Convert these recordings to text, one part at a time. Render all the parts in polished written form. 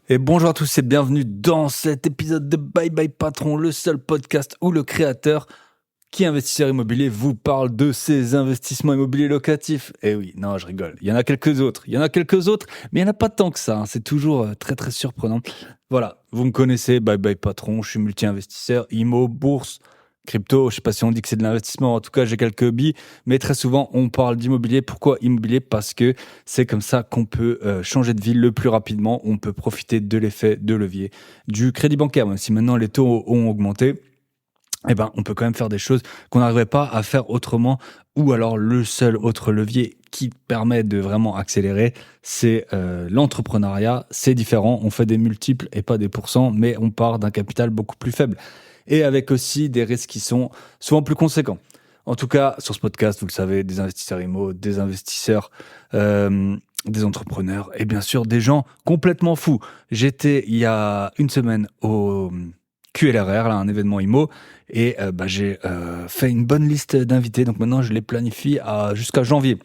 Et bonjour à tous et bienvenue dans cet épisode de Bye Bye Patron, le seul podcast où le créateur qui est investisseur immobilier vous parle de ses investissements immobiliers locatifs. Et oui, non, je rigole. Il y en a quelques autres, mais il n'y en a pas tant que ça. C'est toujours très très surprenant. Voilà, vous me connaissez, Bye Bye Patron, je suis multi-investisseur, IMO, bourse, crypto. Je sais pas si on dit que c'est de l'investissement, en tout cas j'ai quelques billes, mais très souvent on parle d'immobilier. Pourquoi immobilier ? Parce que c'est comme ça qu'on peut changer de ville le plus rapidement. On peut profiter de l'effet de levier du crédit bancaire, même si maintenant les taux ont augmenté. On peut quand même faire des choses qu'on n'arriverait pas à faire autrement. Ou alors le seul autre levier qui permet de vraiment accélérer, c'est l'entrepreneuriat. C'est différent, on fait des multiples et pas des pourcents, mais on part d'un capital beaucoup plus faible. Et avec aussi des risques qui sont souvent plus conséquents. En tout cas, sur ce podcast, vous le savez, des investisseurs IMO, des investisseurs, des entrepreneurs et bien sûr des gens complètement fous. J'étais il y a une semaine au QLRR, là, un événement IMO, et j'ai fait une bonne liste d'invités. Donc maintenant, je les planifie jusqu'à janvier.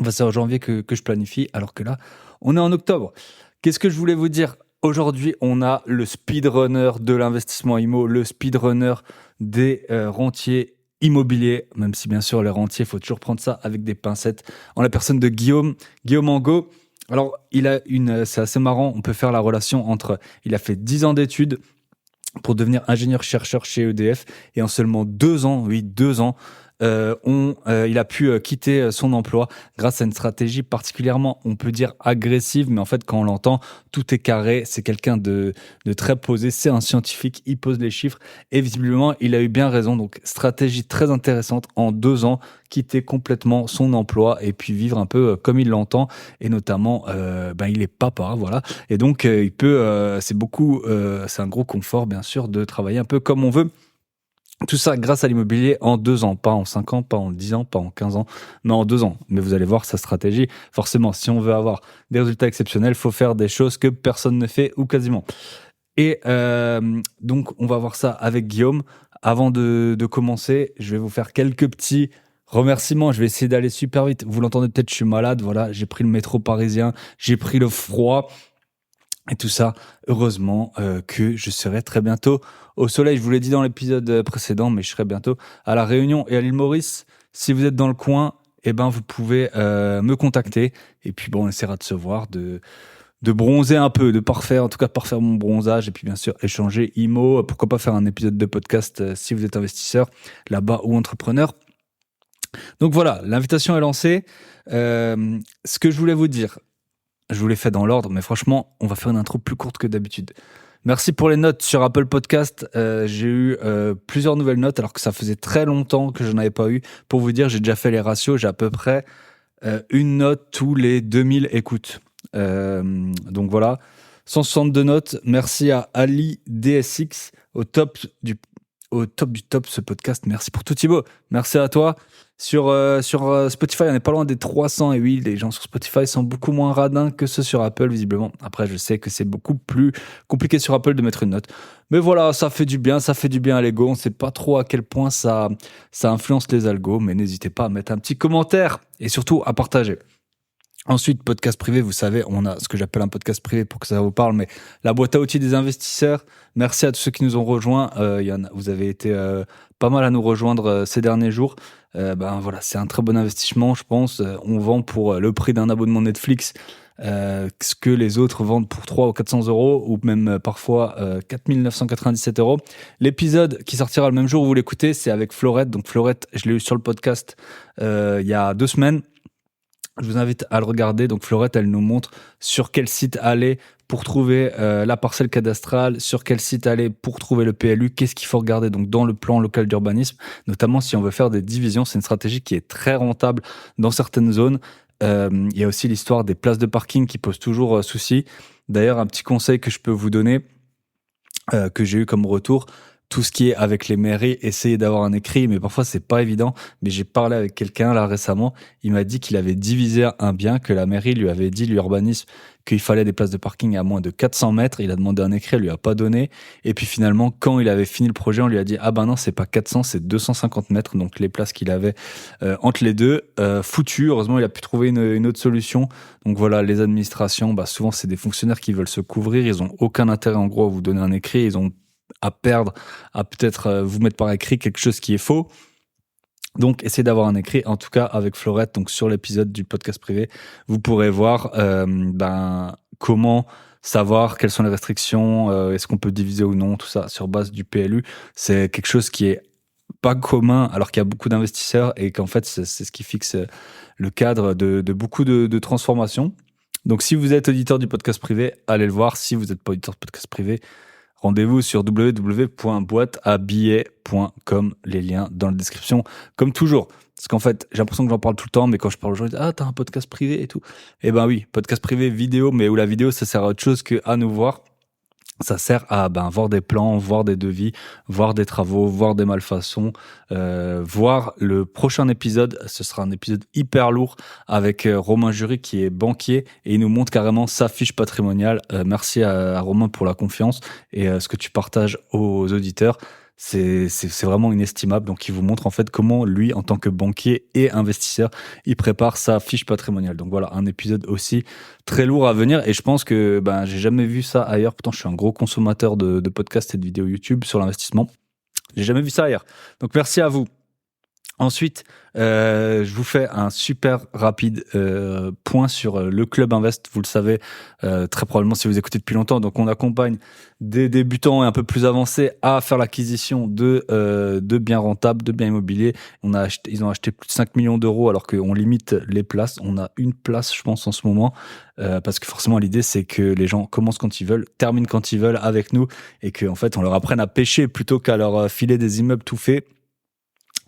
Enfin, c'est en janvier que je planifie, alors que là, on est en octobre. Qu'est-ce que je voulais vous dire ? Aujourd'hui, on a le speedrunner de l'investissement IMO, le speedrunner des rentiers immobiliers, même si bien sûr les rentiers, il faut toujours prendre ça avec des pincettes, en la personne de Guillaume Angot. Alors, c'est assez marrant, on peut faire la relation entre, il a fait 10 ans d'études pour devenir ingénieur-chercheur chez EDF, et en seulement 2 ans, il a pu quitter son emploi grâce à une stratégie particulièrement, on peut dire, agressive, mais en fait, quand on l'entend, tout est carré. C'est quelqu'un de très posé, c'est un scientifique, il pose les chiffres, et visiblement, il a eu bien raison. Donc, stratégie très intéressante, en 2 ans, quitter complètement son emploi et puis vivre un peu comme il l'entend, et notamment, il est papa, voilà, et donc il peut, c'est un gros confort, bien sûr, de travailler un peu comme on veut. Tout ça grâce à l'immobilier en 2 ans, pas en 5 ans, pas en 10 ans, pas en 15 ans, mais en 2 ans. Mais vous allez voir sa stratégie. Forcément, si on veut avoir des résultats exceptionnels, il faut faire des choses que personne ne fait ou quasiment. Et donc, on va voir ça avec Guillaume. Avant de commencer, je vais vous faire quelques petits remerciements. Je vais essayer d'aller super vite. Vous l'entendez peut-être, je suis malade. Voilà, j'ai pris le métro parisien, j'ai pris le froid. Et tout ça, heureusement que je serai très bientôt au soleil. Je vous l'ai dit dans l'épisode précédent, mais je serai bientôt à La Réunion et à l'île Maurice. Si vous êtes dans le coin, vous pouvez me contacter. Et puis on essaiera de se voir, de bronzer un peu, en tout cas parfaire mon bronzage. Et puis bien sûr, échanger IMO. Pourquoi pas faire un épisode de podcast si vous êtes investisseur là-bas ou entrepreneur. Donc voilà, l'invitation est lancée. Ce que je voulais vous dire, je vous l'ai fait dans l'ordre, mais franchement, on va faire une intro plus courte que d'habitude. Merci pour les notes sur Apple Podcast. J'ai eu plusieurs nouvelles notes, alors que ça faisait très longtemps que je n'en avais pas eu. Pour vous dire, j'ai déjà fait les ratios. J'ai à peu près une note tous les 2000 écoutes. Donc voilà, 162 notes. Merci à Ali DSX, au top du top ce podcast. Merci pour tout, Thibaut. Merci à toi. Sur Spotify, on n'est pas loin des 300. Et oui, les gens sur Spotify sont beaucoup moins radins que ceux sur Apple, visiblement. Après, je sais que c'est beaucoup plus compliqué sur Apple de mettre une note. Mais voilà, ça fait du bien à l'ego. On ne sait pas trop à quel point ça influence les algos, mais n'hésitez pas à mettre un petit commentaire et surtout à partager. Ensuite, podcast privé, vous savez, on a ce que j'appelle un podcast privé pour que ça vous parle, mais la boîte à outils des investisseurs. Merci à tous ceux qui nous ont rejoints. Vous avez été pas mal à nous rejoindre ces derniers jours. Voilà, c'est un très bon investissement, je pense. On vend pour le prix d'un abonnement Netflix, ce que les autres vendent pour 300 ou 400 euros, ou même parfois 4 997 euros. L'épisode qui sortira le même jour où vous l'écoutez, c'est avec Florette. Donc Florette, je l'ai eu sur le podcast il y a 2 semaines. Je vous invite à le regarder. Donc Florette, elle nous montre sur quel site aller pour trouver la parcelle cadastrale, sur quel site aller pour trouver le PLU, qu'est-ce qu'il faut regarder donc dans le plan local d'urbanisme, notamment si on veut faire des divisions. C'est une stratégie qui est très rentable dans certaines zones. Il y a aussi l'histoire des places de parking qui pose toujours souci. D'ailleurs, un petit conseil que je peux vous donner, que j'ai eu comme retour, tout ce qui est avec les mairies, essayer d'avoir un écrit, mais parfois c'est pas évident. Mais j'ai parlé avec quelqu'un là récemment, il m'a dit qu'il avait divisé un bien, que la mairie lui avait dit, l'urbanisme, qu'il fallait des places de parking à moins de 400 mètres. Il a demandé un écrit, elle lui a pas donné. Et puis finalement, quand il avait fini le projet, on lui a dit, ah ben non, c'est pas 400, c'est 250 mètres. Donc les places qu'il avait entre les deux, foutues. Heureusement, il a pu trouver une autre solution. Donc voilà, les administrations, bah souvent c'est des fonctionnaires qui veulent se couvrir. Ils ont aucun intérêt en gros à vous donner un écrit. Ils ont à perdre, à peut-être vous mettre par écrit quelque chose qui est faux. Donc, essayez d'avoir un écrit, en tout cas avec Florette, donc sur l'épisode du podcast privé, vous pourrez voir comment savoir quelles sont les restrictions, est-ce qu'on peut diviser ou non, tout ça sur base du PLU. C'est quelque chose qui est pas commun alors qu'il y a beaucoup d'investisseurs et qu'en fait c'est ce qui fixe le cadre de beaucoup de transformations. Donc, si vous êtes auditeur du podcast privé, allez le voir. Si vous n'êtes pas auditeur du podcast privé, rendez-vous sur www.boîteabillets.com, les liens dans la description, comme toujours. Parce qu'en fait, j'ai l'impression que j'en parle tout le temps, mais quand je parle aux gens, ils disent « Ah, t'as un podcast privé et tout ». Eh ben oui, podcast privé, vidéo, mais où la vidéo, ça sert à autre chose qu'à nous voir. Ça sert à voir des plans, voir des devis, voir des travaux, voir des malfaçons, voir le prochain épisode. Ce sera un épisode hyper lourd avec Romain Jury qui est banquier et il nous montre carrément sa fiche patrimoniale. Merci à Romain pour la confiance et ce que tu partages aux auditeurs. C'est vraiment inestimable. Donc, il vous montre en fait comment lui, en tant que banquier et investisseur, il prépare sa fiche patrimoniale. Donc voilà, un épisode aussi très lourd à venir. Et je pense que j'ai jamais vu ça ailleurs. Pourtant, je suis un gros consommateur de podcasts et de vidéos YouTube sur l'investissement. J'ai jamais vu ça ailleurs. Donc merci à vous. Ensuite, je vous fais un super rapide point sur le Club Invest. Vous le savez très probablement si vous écoutez depuis longtemps. Donc, on accompagne des débutants et un peu plus avancés à faire l'acquisition de biens rentables, de biens immobiliers. Ils ont acheté plus de 5 millions d'euros alors qu'on limite les places. On a une place, je pense, en ce moment. Parce que forcément, l'idée, c'est que les gens commencent quand ils veulent, terminent quand ils veulent avec nous et qu'en fait, on leur apprenne à pêcher plutôt qu'à leur filer des immeubles tout faits.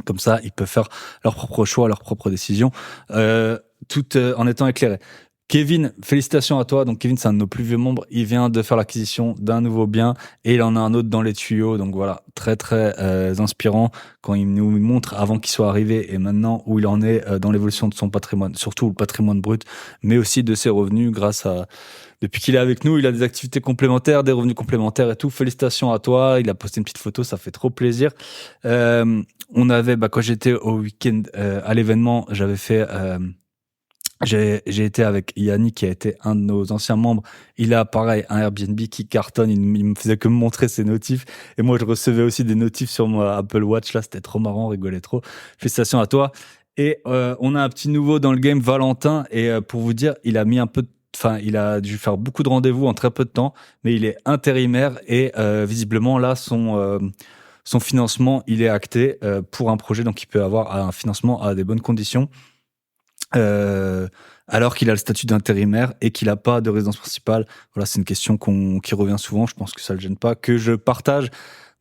Comme ça, ils peuvent faire leur propre choix, leur propre décision, tout en étant éclairés. Kevin, félicitations à toi. Donc Kevin, c'est un de nos plus vieux membres. Il vient de faire l'acquisition d'un nouveau bien et il en a un autre dans les tuyaux. Donc voilà, très très inspirant quand il nous montre avant qu'il soit arrivé et maintenant où il en est dans l'évolution de son patrimoine, surtout le patrimoine brut, mais aussi de ses revenus grâce à... Depuis qu'il est avec nous, il a des activités complémentaires, des revenus complémentaires et tout. Félicitations à toi. Il a posté une petite photo, ça fait trop plaisir. On avait, quand j'étais au week-end à l'événement, j'avais fait... J'ai été avec Yannick qui a été un de nos anciens membres. Il a pareil un Airbnb qui cartonne. Il me faisait que me montrer ses notifs et moi je recevais aussi des notifs sur mon Apple Watch. Là c'était trop marrant, on rigolait trop. Félicitations à toi. Et on a un petit nouveau dans le game, Valentin. Et pour vous dire, il a dû faire beaucoup de rendez-vous en très peu de temps, mais il est intérimaire et visiblement là son financement il est acté pour un projet, donc il peut avoir un financement à des bonnes conditions. Alors qu'il a le statut d'intérimaire et qu'il n'a pas de résidence principale. Voilà, c'est une question qui revient souvent. Je pense que ça le gêne pas que je partage.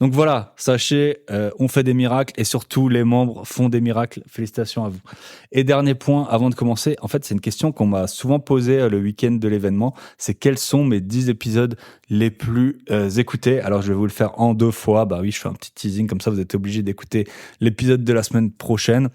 Donc voilà, sachez, on fait des miracles et surtout les membres font des miracles. Félicitations à vous. Et dernier point, avant de commencer, en fait, c'est une question qu'on m'a souvent posée le week-end de l'événement. C'est quels sont mes 10 épisodes les plus écoutés? Alors, je vais vous le faire en 2 fois. Bah oui, je fais un petit teasing comme ça, vous êtes obligés d'écouter l'épisode de la semaine prochaine.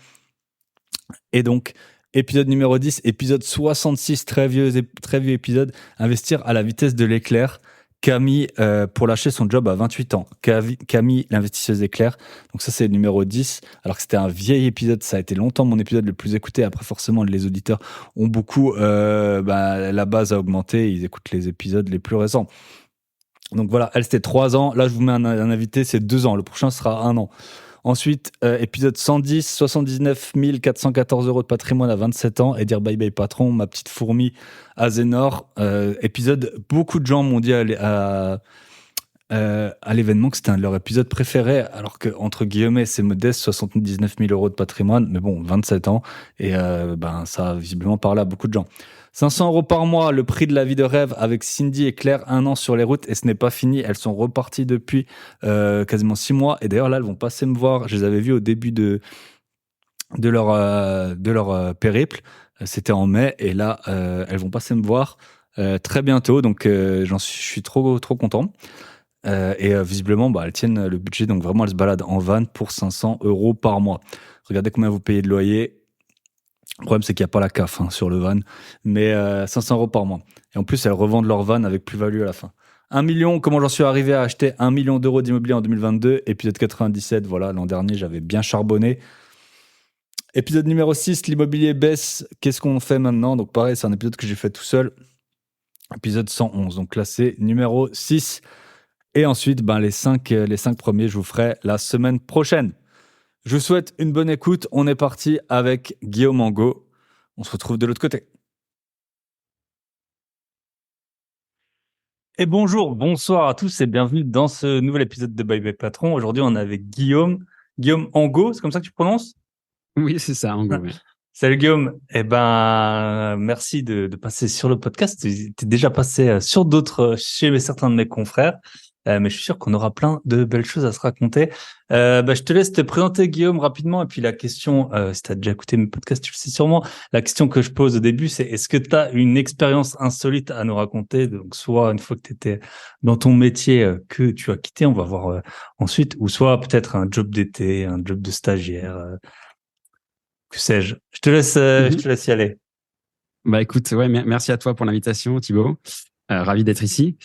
Et donc, épisode numéro 10, épisode 66, très vieux épisode, investir à la vitesse de l'éclair. Camille, pour lâcher son job à 28 ans. Camille, l'investisseuse éclair. Donc ça, c'est le numéro 10. Alors que c'était un vieil épisode, ça a été longtemps mon épisode le plus écouté. Après, forcément, les auditeurs ont beaucoup... la base a augmenté, ils écoutent les épisodes les plus récents. Donc voilà, elle, c'était 3 ans. Là, je vous mets un invité, c'est 2 ans. Le prochain sera 1 an. Ensuite, épisode 110, 79 414 euros de patrimoine à 27 ans et dire bye bye patron, ma petite fourmi à Zénor. Épisode, beaucoup de gens m'ont dit à l'événement que c'était un de leurs épisodes préférés, alors que, entre guillemets, c'est modeste, 79 000 euros de patrimoine, mais bon, 27 ans, et ça a visiblement parlé à beaucoup de gens. 500 euros par mois, le prix de la vie de rêve avec Cindy et Claire, 1 an sur les routes et ce n'est pas fini. Elles sont reparties depuis quasiment 6 mois et d'ailleurs là elles vont passer me voir. Je les avais vues au début de leur périple. C'était en mai et là elles vont passer me voir très bientôt. Donc je suis trop content. Visiblement, elles tiennent le budget, donc vraiment, elles se baladent en van pour 500 € par mois. Regardez combien vous payez de loyer. Le problème, c'est qu'il n'y a pas la CAF sur le van, mais 500 € par mois. Et en plus, elles revendent leur van avec plus-value à la fin. 1 million, comment j'en suis arrivé à acheter 1 million d'euros d'immobilier en 2022, épisode 97, voilà, l'an dernier, j'avais bien charbonné. Épisode numéro 6, l'immobilier baisse, qu'est-ce qu'on fait maintenant? Donc pareil, c'est un épisode que j'ai fait tout seul. Épisode 111, donc classé numéro 6. Et ensuite, les 5 premiers, je vous ferai la semaine prochaine. Je vous souhaite une bonne écoute. On est parti avec Guillaume Angot. On se retrouve de l'autre côté. Et bonjour, bonsoir à tous et bienvenue dans ce nouvel épisode de Bye Bye Patron. Aujourd'hui, on est avec Guillaume Angot, c'est comme ça que tu prononces? Oui, c'est ça, Angot. Oui. Salut Guillaume. Merci de passer sur le podcast. Tu es déjà passé sur d'autres, chez certains de mes confrères. Mais je suis sûr qu'on aura plein de belles choses à se raconter. Je te laisse te présenter, Guillaume, rapidement. Et puis la question, si tu as déjà écouté mes podcasts, tu le sais sûrement. La question que je pose au début, c'est est-ce que tu as une expérience insolite à nous raconter? Donc, soit une fois que tu étais dans ton métier que tu as quitté, on va voir ensuite, ou soit peut-être un job d'été, un job de stagiaire, que sais-je. Je te laisse y aller. Écoute, merci à toi pour l'invitation, Thibaut. Ravi d'être ici.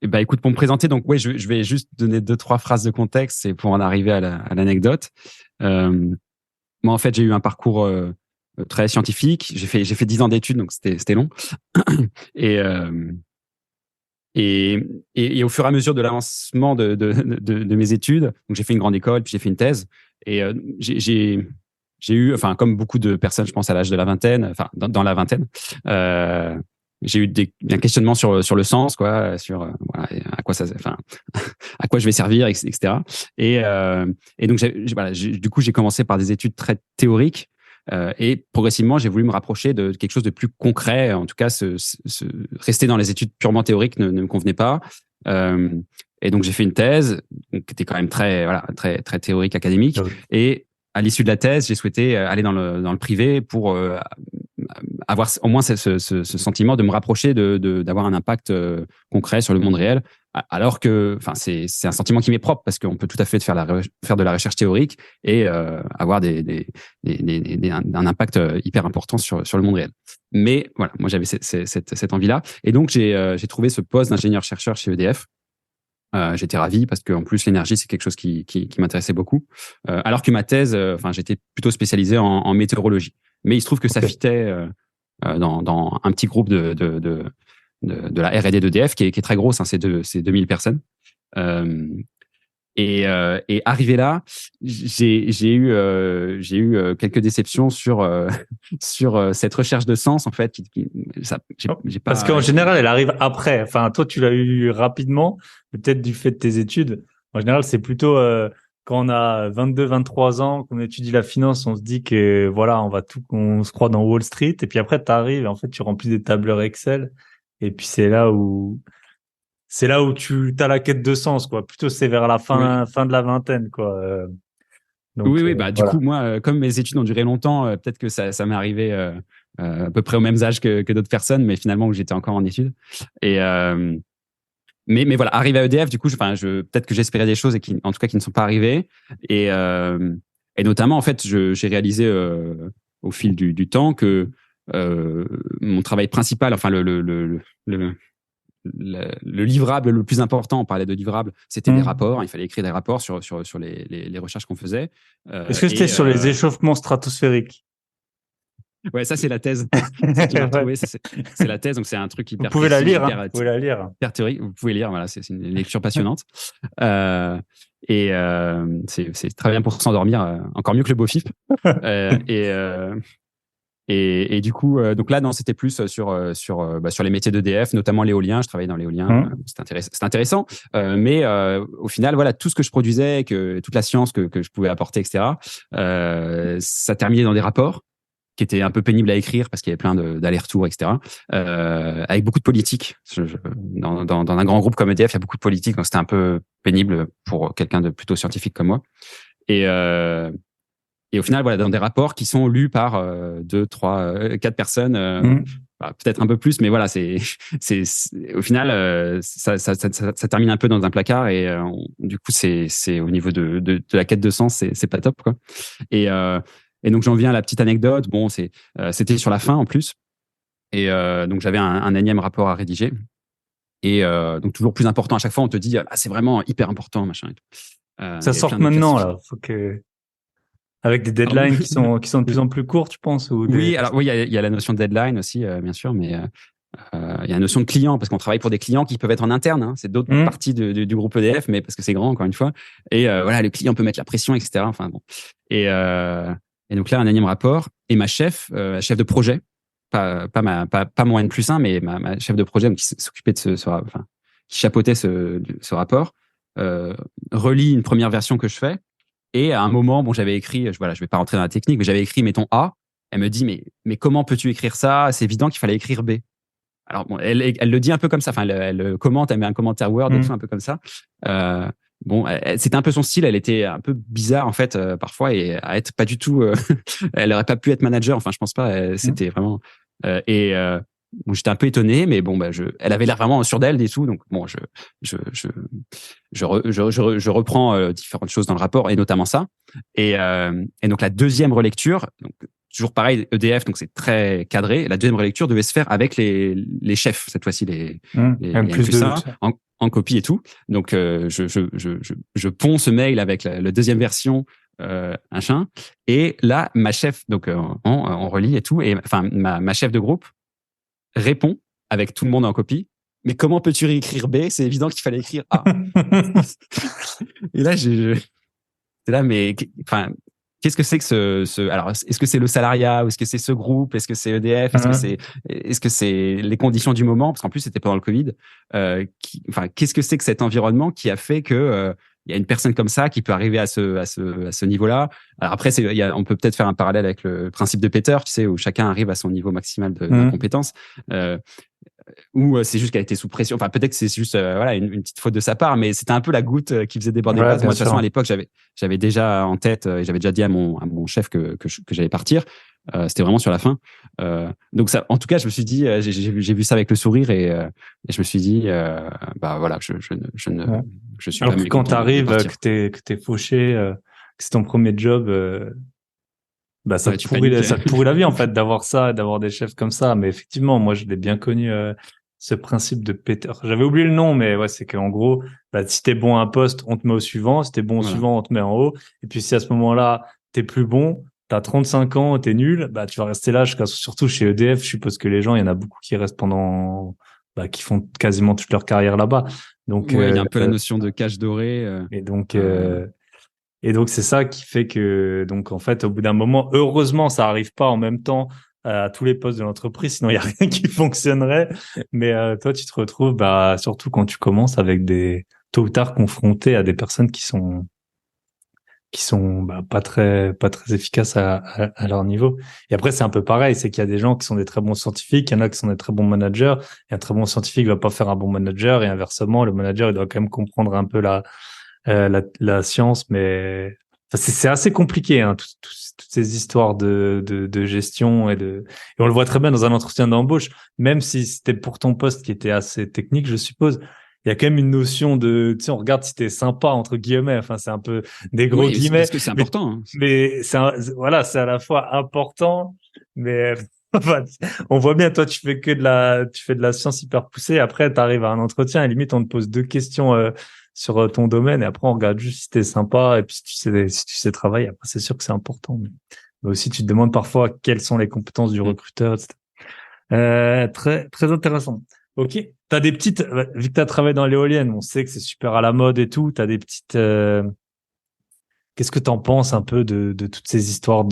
Écoute, pour me présenter, donc je vais juste donner 2-3 phrases de contexte, c'est pour en arriver à l'anecdote. Moi, en fait, j'ai eu un parcours très scientifique. J'ai fait 10 ans d'études, donc c'était long. Et au fur et à mesure de l'avancement de mes études, donc j'ai fait une grande école, puis j'ai fait une thèse. Et j'ai eu, comme beaucoup de personnes, je pense à l'âge de la vingtaine, dans la vingtaine, j'ai eu un questionnement sur le sens, quoi, sur à quoi à quoi je vais servir, etc. Et donc du coup j'ai commencé par des études très théoriques. Et progressivement, j'ai voulu me rapprocher de quelque chose de plus concret. En tout cas, rester dans les études purement théoriques ne me convenait pas. Et donc, j'ai fait une thèse qui était quand même très très théorique, académique. Oui. Et à l'issue de la thèse, j'ai souhaité aller dans le privé pour avoir au moins ce sentiment de me rapprocher d'avoir un impact concret sur le monde réel. Alors que, c'est un sentiment qui m'est propre parce qu'on peut tout à fait faire de la recherche théorique et avoir un impact hyper important sur le monde réel. Mais voilà, moi j'avais cette envie-là, et donc j'ai trouvé ce poste d'ingénieur-chercheur chez EDF. J'étais ravi parce qu'en plus l'énergie c'est quelque chose qui m'intéressait beaucoup. Alors que ma thèse, j'étais plutôt spécialisé en météorologie. Mais il se trouve que ça fitait dans un petit groupe de la R&D d'EDF qui est très grosse, c'est 2000 personnes. Et arrivé là, j'ai eu quelques déceptions sur cette recherche de sens, en fait. Parce qu'en général, elle arrive après. Toi, tu l'as eu rapidement, peut-être du fait de tes études. En général, c'est plutôt quand on a 22, 23 ans, qu'on étudie la finance, on se dit que voilà, on se croit dans Wall Street. Et puis après, tu arrives et en fait, tu remplis des tableurs Excel. Et puis c'est là où tu as la quête de sens, quoi. Plutôt, c'est vers la fin de la vingtaine, quoi. Donc, du coup, moi, comme mes études ont duré longtemps, peut-être que ça m'est arrivé à peu près aux mêmes âges que d'autres personnes, mais finalement où j'étais encore en études. Et mais voilà, arrivé à EDF, du coup, peut-être que j'espérais des choses et en tout cas qui ne sont pas arrivées. Et notamment, en fait, j'ai réalisé au fil du temps que mon travail principal, le livrable le plus important, on parlait de livrable, c'était des rapports. Il fallait écrire des rapports sur les recherches qu'on faisait. Est-ce que c'était sur les échauffements stratosphériques? Ouais, ça c'est la thèse. Ça, tu m'as retrouvé, c'est la thèse, donc c'est un truc hyper. Vous pouvez la lire, vous pouvez la lire. Hyper théorique, vous pouvez lire. Voilà, c'est une lecture passionnante. C'est très bien pour s'endormir, encore mieux que le BOFIP. Et du coup, donc là, non, c'était plus sur les métiers d'EDF, notamment l'éolien. Je travaillais dans l'éolien, c'était intéressant. Mais au final, voilà, tout ce que je produisais, toute la science que je pouvais apporter, etc., ça terminait dans des rapports qui étaient un peu pénibles à écrire parce qu'il y avait plein d'allers-retours, etc., avec beaucoup de politique. Dans un grand groupe comme EDF, il y a beaucoup de politique, donc c'était un peu pénible pour quelqu'un de plutôt scientifique comme moi. Et au final, voilà, dans des rapports qui sont lus par 2, 3, 4 personnes peut-être un peu plus, mais voilà, au final, ça termine un peu dans un placard et du coup, c'est au niveau de la quête de sens, c'est pas top, quoi. Et donc, j'en viens à la petite anecdote. Bon, c'était sur la fin en plus. Et donc, j'avais un énième rapport à rédiger. Et donc, toujours plus important à chaque fois, on te dit, c'est vraiment hyper important, machin et tout. Ça Il y avait sort plein de maintenant, là. Faut que... Avec des Alors, deadlines qui sont de plus en plus courtes, je pense. oui, alors oui, il y a la notion de deadline aussi, bien sûr, mais il y a la notion de client, parce qu'on travaille pour des clients qui peuvent être en interne. Hein, c'est d'autres parties du groupe EDF, mais parce que c'est grand, encore une fois. Et voilà, le client peut mettre la pression, etc. Enfin bon. Et donc là, un énième rapport. Et ma chef de projet, pas mon N+1, mais ma chef de projet, donc, qui s'occupait de qui chapeautait ce rapport, relit une première version que je fais. Et à un moment, bon, j'avais écrit, je vais pas rentrer dans la technique, mais j'avais écrit, mettons A. Elle me dit, mais comment peux-tu écrire ça? C'est évident qu'il fallait écrire B. Alors, bon, elle le dit un peu comme ça. Enfin, elle commente, elle met un commentaire Word et tout, un peu comme ça. Bon, c'était un peu son style. Elle était un peu bizarre, en fait, parfois, et à être pas du tout, elle aurait pas pu être manager. Enfin, je pense pas. C'était vraiment, bon, j'étais un peu étonné, mais bon, elle avait l'air vraiment sûre d'elle et tout. Donc, bon, je reprends différentes choses dans le rapport et notamment ça. Et donc, la deuxième relecture, donc, toujours pareil, EDF, donc c'est très cadré. La deuxième relecture devait se faire avec les chefs, cette fois-ci, les N+1, en copie et tout. Donc, je ponds ce mail avec la deuxième version, machin. Et là, ma chef, donc, on relit et tout. Et enfin, ma chef de groupe répond avec tout le monde en copie. Mais comment peux-tu réécrire B? C'est évident qu'il fallait écrire A. Et là, c'est là, mais enfin, qu'est-ce que c'est que alors, est-ce que c'est le salariat ou est-ce que c'est ce groupe? Est-ce que c'est EDF? Est-ce que c'est les conditions du moment? Parce qu'en plus, c'était pendant le Covid. Enfin, qu'est-ce que c'est que cet environnement qui a fait que il y a une personne comme ça qui peut arriver à ce niveau-là? Alors après, on peut peut-être faire un parallèle avec le principe de Peter, tu sais, où chacun arrive à son niveau maximal de compétence. Ou c'est juste qu'elle était sous pression. Enfin, peut-être que c'est juste voilà une petite faute de sa part, mais c'était un peu la goutte qui faisait déborder le vase. Moi, de toute façon, à l'époque, j'avais déjà en tête, et j'avais déjà dit à mon chef que j'allais partir. C'était vraiment sur la fin. Donc ça, en tout cas, je me suis dit, j'ai vu ça avec le sourire et je me suis dit, voilà, je suis. Alors que quand t'arrives, que t'es fauché, que c'est ton premier job. Ça te pourrit la vie, en fait, d'avoir ça, d'avoir des chefs comme ça. Mais effectivement, moi, je l'ai bien connu, ce principe de Peter. J'avais oublié le nom, mais ouais, c'est qu'en gros, si t'es bon à un poste, on te met au suivant. Si t'es bon au suivant, on te met en haut. Et puis, si à ce moment-là, t'es plus bon, t'as 35 ans, t'es nul, tu vas rester là surtout chez EDF. Je suppose que les gens, il y en a beaucoup qui restent qui font quasiment toute leur carrière là-bas. Donc, il y a un peu la notion de cage dorée. Et donc, c'est ça qui fait que, donc, en fait, au bout d'un moment, heureusement, ça arrive pas en même temps à tous les postes de l'entreprise, sinon il y a rien qui fonctionnerait. Mais toi, tu te retrouves, surtout quand tu commences avec tôt ou tard confronté à des personnes qui sont pas très efficaces à leur niveau. Et après, c'est un peu pareil, c'est qu'il y a des gens qui sont des très bons scientifiques, il y en a qui sont des très bons managers, et un très bon scientifique va pas faire un bon manager, et inversement, le manager, il doit quand même comprendre un peu la science, mais c'est assez compliqué, hein, toutes ces histoires de gestion et on le voit très bien dans un entretien d'embauche, même si c'était pour ton poste qui était assez technique, je suppose. Il y a quand même une notion tu sais, on regarde si t'es sympa, entre guillemets. Enfin, c'est un peu des gros guillemets. Parce que c'est important. Mais c'est à la fois important, mais on voit bien, toi, tu fais de la science hyper poussée. Après, t'arrives à un entretien et limite, on te pose 2 questions, sur ton domaine et après, on regarde juste si t'es sympa et puis si tu sais travailler. Après, c'est sûr que c'est important. Mais aussi, tu te demandes parfois quelles sont les compétences du recruteur, etc. Très, très intéressant. Ok. T'as des petites, vu que t'as travaillé dans l'éolienne, on sait que c'est super à la mode et tout. T'as des petites, qu'est-ce que t'en penses un peu de toutes ces histoires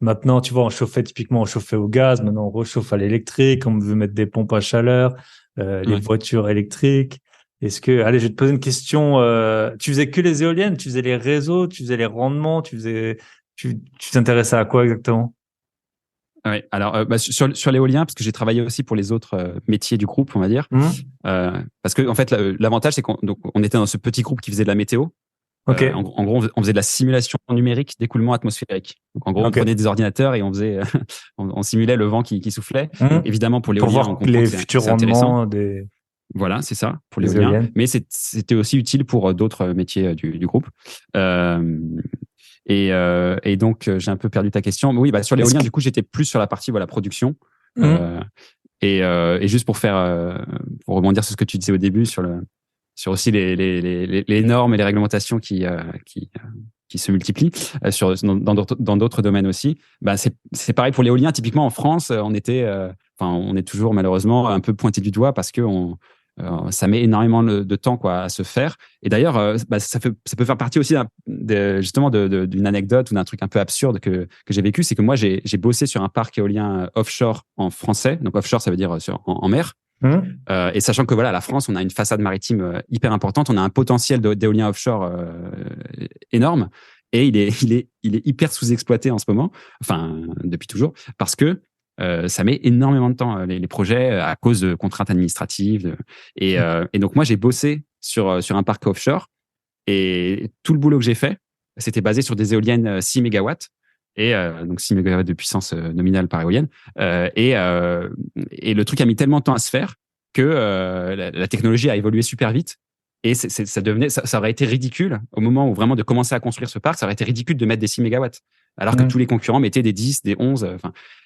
maintenant, tu vois, on chauffait au gaz, maintenant on rechauffe à l'électrique, on veut mettre des pompes à chaleur, les voitures électriques. Allez, je vais te poser une question, tu faisais que les éoliennes, tu faisais les réseaux, tu faisais les rendements, tu t'intéressais à quoi exactement? Ouais, alors sur l'éolien, parce que j'ai travaillé aussi pour les autres métiers du groupe, on va dire. Parce que en fait, l'avantage c'est qu'on était dans ce petit groupe qui faisait de la météo. Ok. En gros, on faisait de la simulation numérique d'écoulement atmosphérique. Donc, en gros, on prenait des ordinateurs et on faisait, on simulait le vent qui soufflait. Donc, évidemment, pour l'éolien, pour on voir comprend les que futurs c'est intéressant. rendements des. Voilà, c'est ça, pour Les l'éolien. éoliennes. Mais c'était aussi utile pour d'autres métiers du groupe. Et donc, j'ai un peu perdu ta question. Mais oui, sur l'éolien, du coup, j'étais plus sur la partie production. Et juste pour rebondir sur ce que tu disais au début, sur aussi les normes et les réglementations qui se multiplient dans d'autres domaines aussi. C'est pareil pour l'éolien. Typiquement, en France, on est toujours malheureusement un peu pointé du doigt parce que ça met énormément de temps à se faire. Et d'ailleurs, ça peut faire partie aussi justement d'une anecdote ou d'un truc un peu absurde que j'ai vécu. C'est que moi, j'ai bossé sur un parc éolien offshore en français. Donc offshore, ça veut dire en mer. Et sachant que la France, on a une façade maritime hyper importante, on a un potentiel d'éolien offshore énorme, et il est hyper sous-exploité en ce moment, enfin depuis toujours, parce que ça met énormément de temps les projets à cause de contraintes administratives. Et donc moi j'ai bossé sur un parc offshore, et tout le boulot que j'ai fait, c'était basé sur des éoliennes 6 mégawatts. Et donc 6 mégawatts de puissance nominale par éolienne. Et le truc a mis tellement de temps à se faire que la technologie a évolué super vite. Et ça aurait été ridicule au moment où vraiment de commencer à construire ce parc, ça aurait été ridicule de mettre des 6 mégawatts. Alors que tous les concurrents mettaient des 10, des 11.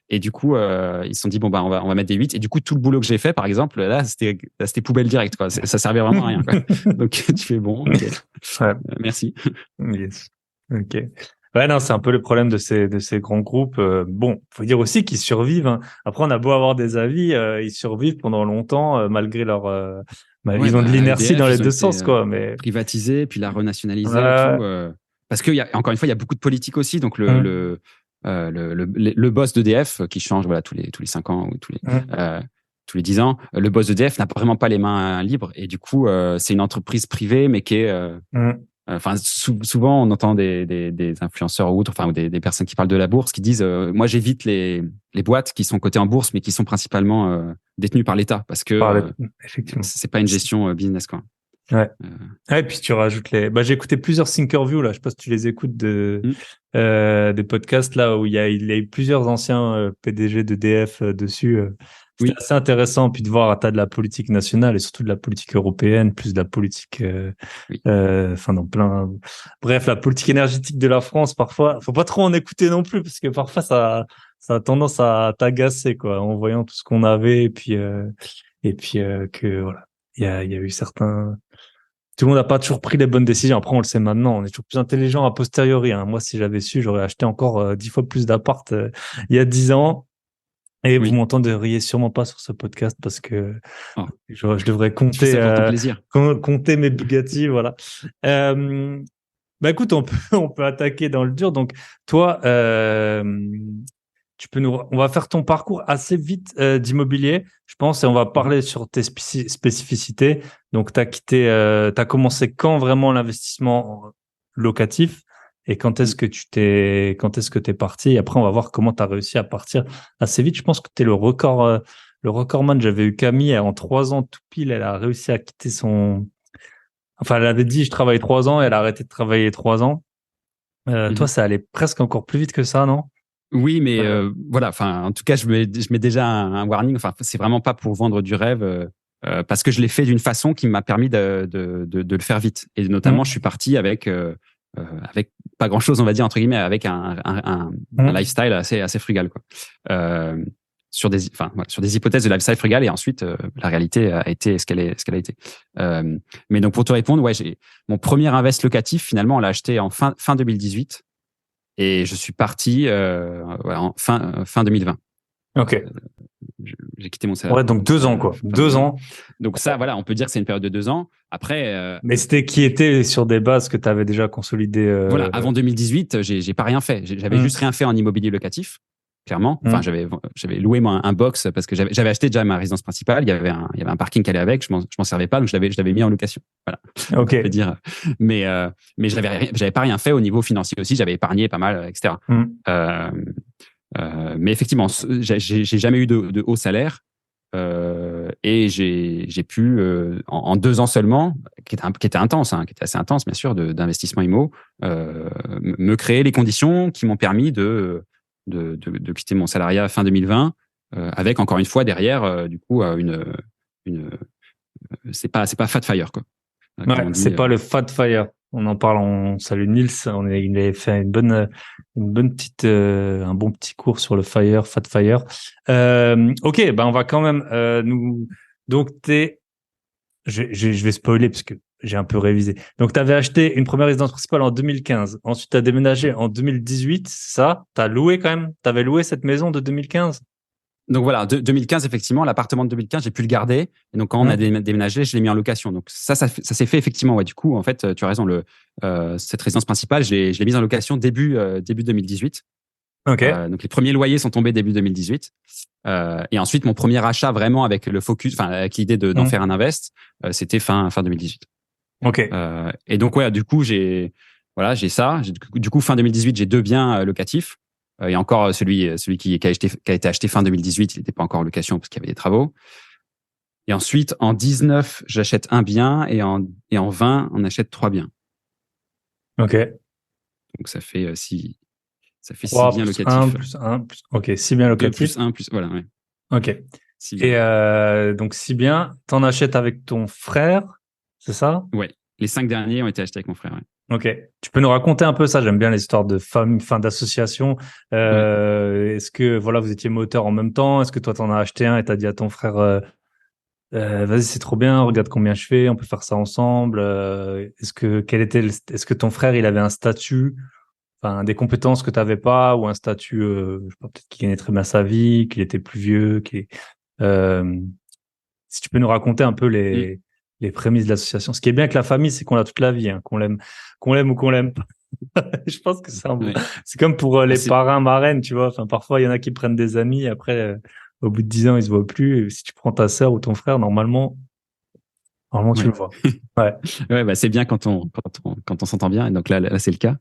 Et du coup, ils se sont dit, on va mettre des 8. Et du coup, tout le boulot que j'ai fait, par exemple, là, c'était poubelle directe, quoi. Ça servait vraiment à rien, quoi. Donc, tu fais bon, ok. Merci. Yes. Ok. Ouais, non, c'est un peu le problème de ces grands groupes. Bon, faut dire aussi qu'ils survivent, hein. Après, on a beau avoir des avis, ils survivent pendant longtemps, malgré leur, ils ont de l'inertie EDF, dans les ils ont deux été, sens, quoi, mais. privatisé, puis la renationalisé et tout. Parce que, encore une fois, il y a beaucoup de politique aussi. Donc, le boss d'EDF qui change tous les 5 ans ou tous les 10 ans, le boss d'EDF n'a vraiment pas les mains libres. Et du coup, c'est une entreprise privée, mais qui est. Souvent, on entend des influenceurs ou autres, ou des personnes qui parlent de la bourse, qui disent moi, j'évite les boîtes qui sont cotées en bourse, mais qui sont principalement détenues par l'État, parce que effectivement, c'est pas une gestion business, quoi. Ouais. Et puis tu rajoutes j'ai écouté plusieurs Thinkerview là, je sais pas si tu les écoutes des podcasts là où il y a eu plusieurs anciens PDG d'EDF dessus. C'était assez intéressant, puis de voir t'as de la politique nationale et surtout de la politique européenne, plus de la politique dans plein. Bref, la politique énergétique de la France, parfois, faut pas trop en écouter non plus parce que parfois ça a tendance à t'agacer, quoi, en voyant tout ce qu'on avait, et puis que voilà, il y a eu certains. Tout le monde n'a pas toujours pris les bonnes décisions. Après, on le sait maintenant. On est toujours plus intelligent a posteriori, hein. Moi, si j'avais su, j'aurais acheté encore 10 fois plus d'appart il y a 10 ans. Et vous m'entendriez sûrement pas sur ce podcast parce que je devrais compter compter mes Bugatti, voilà. Écoute, on peut attaquer dans le dur. Donc, toi, on va faire ton parcours assez vite d'immobilier, je pense, et on va parler sur tes spécificités. Donc, t'as commencé quand vraiment l'investissement locatif, et quand est-ce que t'es parti? Et après, on va voir comment t'as réussi à partir assez vite. Je pense que t'es le recordman. J'avais eu Camille en 3 ans tout pile. Elle a réussi à quitter elle avait dit, je travaille 3 ans, et elle a arrêté de travailler 3 ans. Toi, ça allait presque encore plus vite que ça, non? Oui, mais en tout cas, je mets déjà un warning. Enfin, c'est vraiment pas pour vendre du rêve, parce que je l'ai fait d'une façon qui m'a permis de le faire vite. Et notamment, je suis parti avec pas grand chose, on va dire, entre guillemets, avec un lifestyle assez frugal, quoi. Sur des hypothèses de lifestyle frugal, et ensuite la réalité a été ce qu'elle a été. Mais donc, pour te répondre, mon premier invest locatif, finalement, on l'a acheté en fin 2018. Et je suis parti en fin 2020. Ok. J'ai quitté mon salaire. Ouais, donc 2 ans, quoi. 2 ans. Donc ça, on peut dire que c'est une période de 2 ans. Après. Mais c'était qui était sur des bases que tu avais déjà consolidées. Avant 2018, j'ai pas rien fait. J'avais juste rien fait en immobilier locatif, clairement. Enfin, j'avais loué un box parce que j'avais acheté déjà ma résidence principale. Il y avait un parking qui allait avec. Je m'en servais pas, donc je l'avais mis en location. Voilà. Ok. On peut dire. Mais j'avais pas rien fait au niveau financier aussi. J'avais épargné pas mal, etc. Mais effectivement, j'ai jamais eu de haut salaire. Et j'ai pu, en 2 ans seulement, qui était intense, qui était assez intense, bien sûr, d'investissement IMO, me créer les conditions qui m'ont permis de quitter mon salariat fin 2020, avec encore une fois derrière, du coup, c'est pas Fat Fire, quoi. Ouais, Comme on c'est dit, pas le Fat Fire. On en parle, on salue Nils. Il avait fait une bonne petite, un bon petit cours sur le Fire, Fat Fire. Ok, ben on va quand même donc je vais spoiler parce que j'ai un peu révisé. Donc tu avais acheté une première résidence principale en 2015. Ensuite tu as déménagé en 2018. Ça, t'as loué quand même. T'avais loué cette maison de 2015. Donc voilà, 2015, effectivement, l'appartement de 2015, j'ai pu le garder. Et donc, quand on a déménagé, je l'ai mis en location. Donc, ça s'est fait effectivement. Ouais, du coup, en fait, tu as raison. Cette résidence principale, je l'ai mise en location début 2018. Ok. Donc, les premiers loyers sont tombés début 2018. Et ensuite, mon premier achat vraiment avec le focus, enfin, avec l'idée d'en faire un invest, c'était fin 2018. Ok. Et donc, ouais, du coup, j'ai ça. Du coup, fin 2018, j'ai 2 biens locatifs. Et encore, celui qui a été acheté fin 2018, il n'était pas encore en location parce qu'il y avait des travaux. Et ensuite, en 19, j'achète un bien et en 20, on achète 3 biens. Ok. Donc, ça fait 6 3 biens plus locatifs. 1 plus 1 plus... Ok, 6 biens 2 locatifs. plus 1 plus, voilà, ouais. Ok. 6 biens. Et donc, 6 biens, t'en achètes avec ton frère, c'est ça? Ouais. Les 5 derniers ont été achetés avec mon frère, ouais. Ok. Tu peux nous raconter un peu ça? J'aime bien les histoires de famille, fin d'association. Ouais. Est-ce que, voilà, vous étiez moteur en même temps? Est-ce que toi, t'en as acheté un et t'as dit à ton frère, vas-y, c'est trop bien, regarde combien je fais, on peut faire ça ensemble. Est-ce que ton frère, il avait un statut, enfin, des compétences que t'avais pas, ou un statut, je sais pas, peut-être qu'il gagnait très bien sa vie, qu'il était plus vieux, si tu peux nous raconter un peu Mm. les prémices de l'association. Ce qui est bien avec la famille, c'est qu'on l'a toute la vie, qu'on l'aime ou qu'on l'aime pas. Je pense que Ouais. c'est comme pour les C'est parrains, marraines, tu vois. Enfin, parfois, il y en a qui prennent des amis, après, au bout de 10 ans, ils se voient plus. Et si tu prends ta sœur ou ton frère, normalement, tu le ouais. vois. Ouais. Ouais, bah, c'est bien quand on s'entend bien. Et donc là, c'est le cas.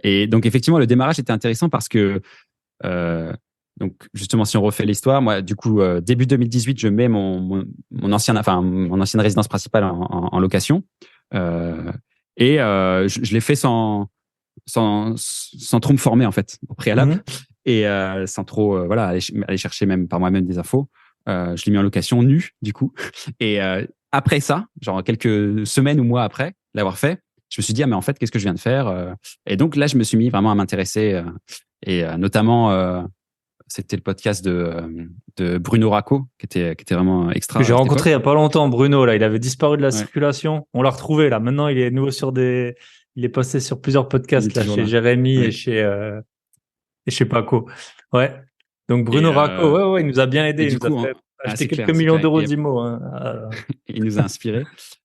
Et donc, effectivement, le démarrage était intéressant parce que, donc, justement, si on refait l'histoire, moi, du coup, début 2018, je mets mon ancienne résidence principale en location. Et je l'ai fait sans trop me former, en fait, au préalable. Mhm. Et sans trop aller chercher même par moi-même des infos. Je l'ai mis en location nu, du coup. Et après ça, genre quelques semaines ou mois après l'avoir fait, je me suis dit, ah, mais en fait, qu'est-ce que je viens de faire? Et donc là, je me suis mis vraiment à m'intéresser. Et notamment, c'était le podcast de Bruno Racco, qui était vraiment extra Que j'ai à cette rencontré il y a époque. pas longtemps, Bruno, là. Il avait disparu de la Ouais, circulation. On l'a retrouvé, là. Maintenant, il est nouveau il est passé sur plusieurs il est podcasts, là, toujours chez là. Jérémy Ouais. et chez Paco. Ouais. Donc, Et, Bruno Racco, ouais, il nous a bien aidé. et Il du nous a coup, fait acheter c'est quelques clair, c'est millions clair. d'euros Et d'IMO, hein. il nous a inspiré.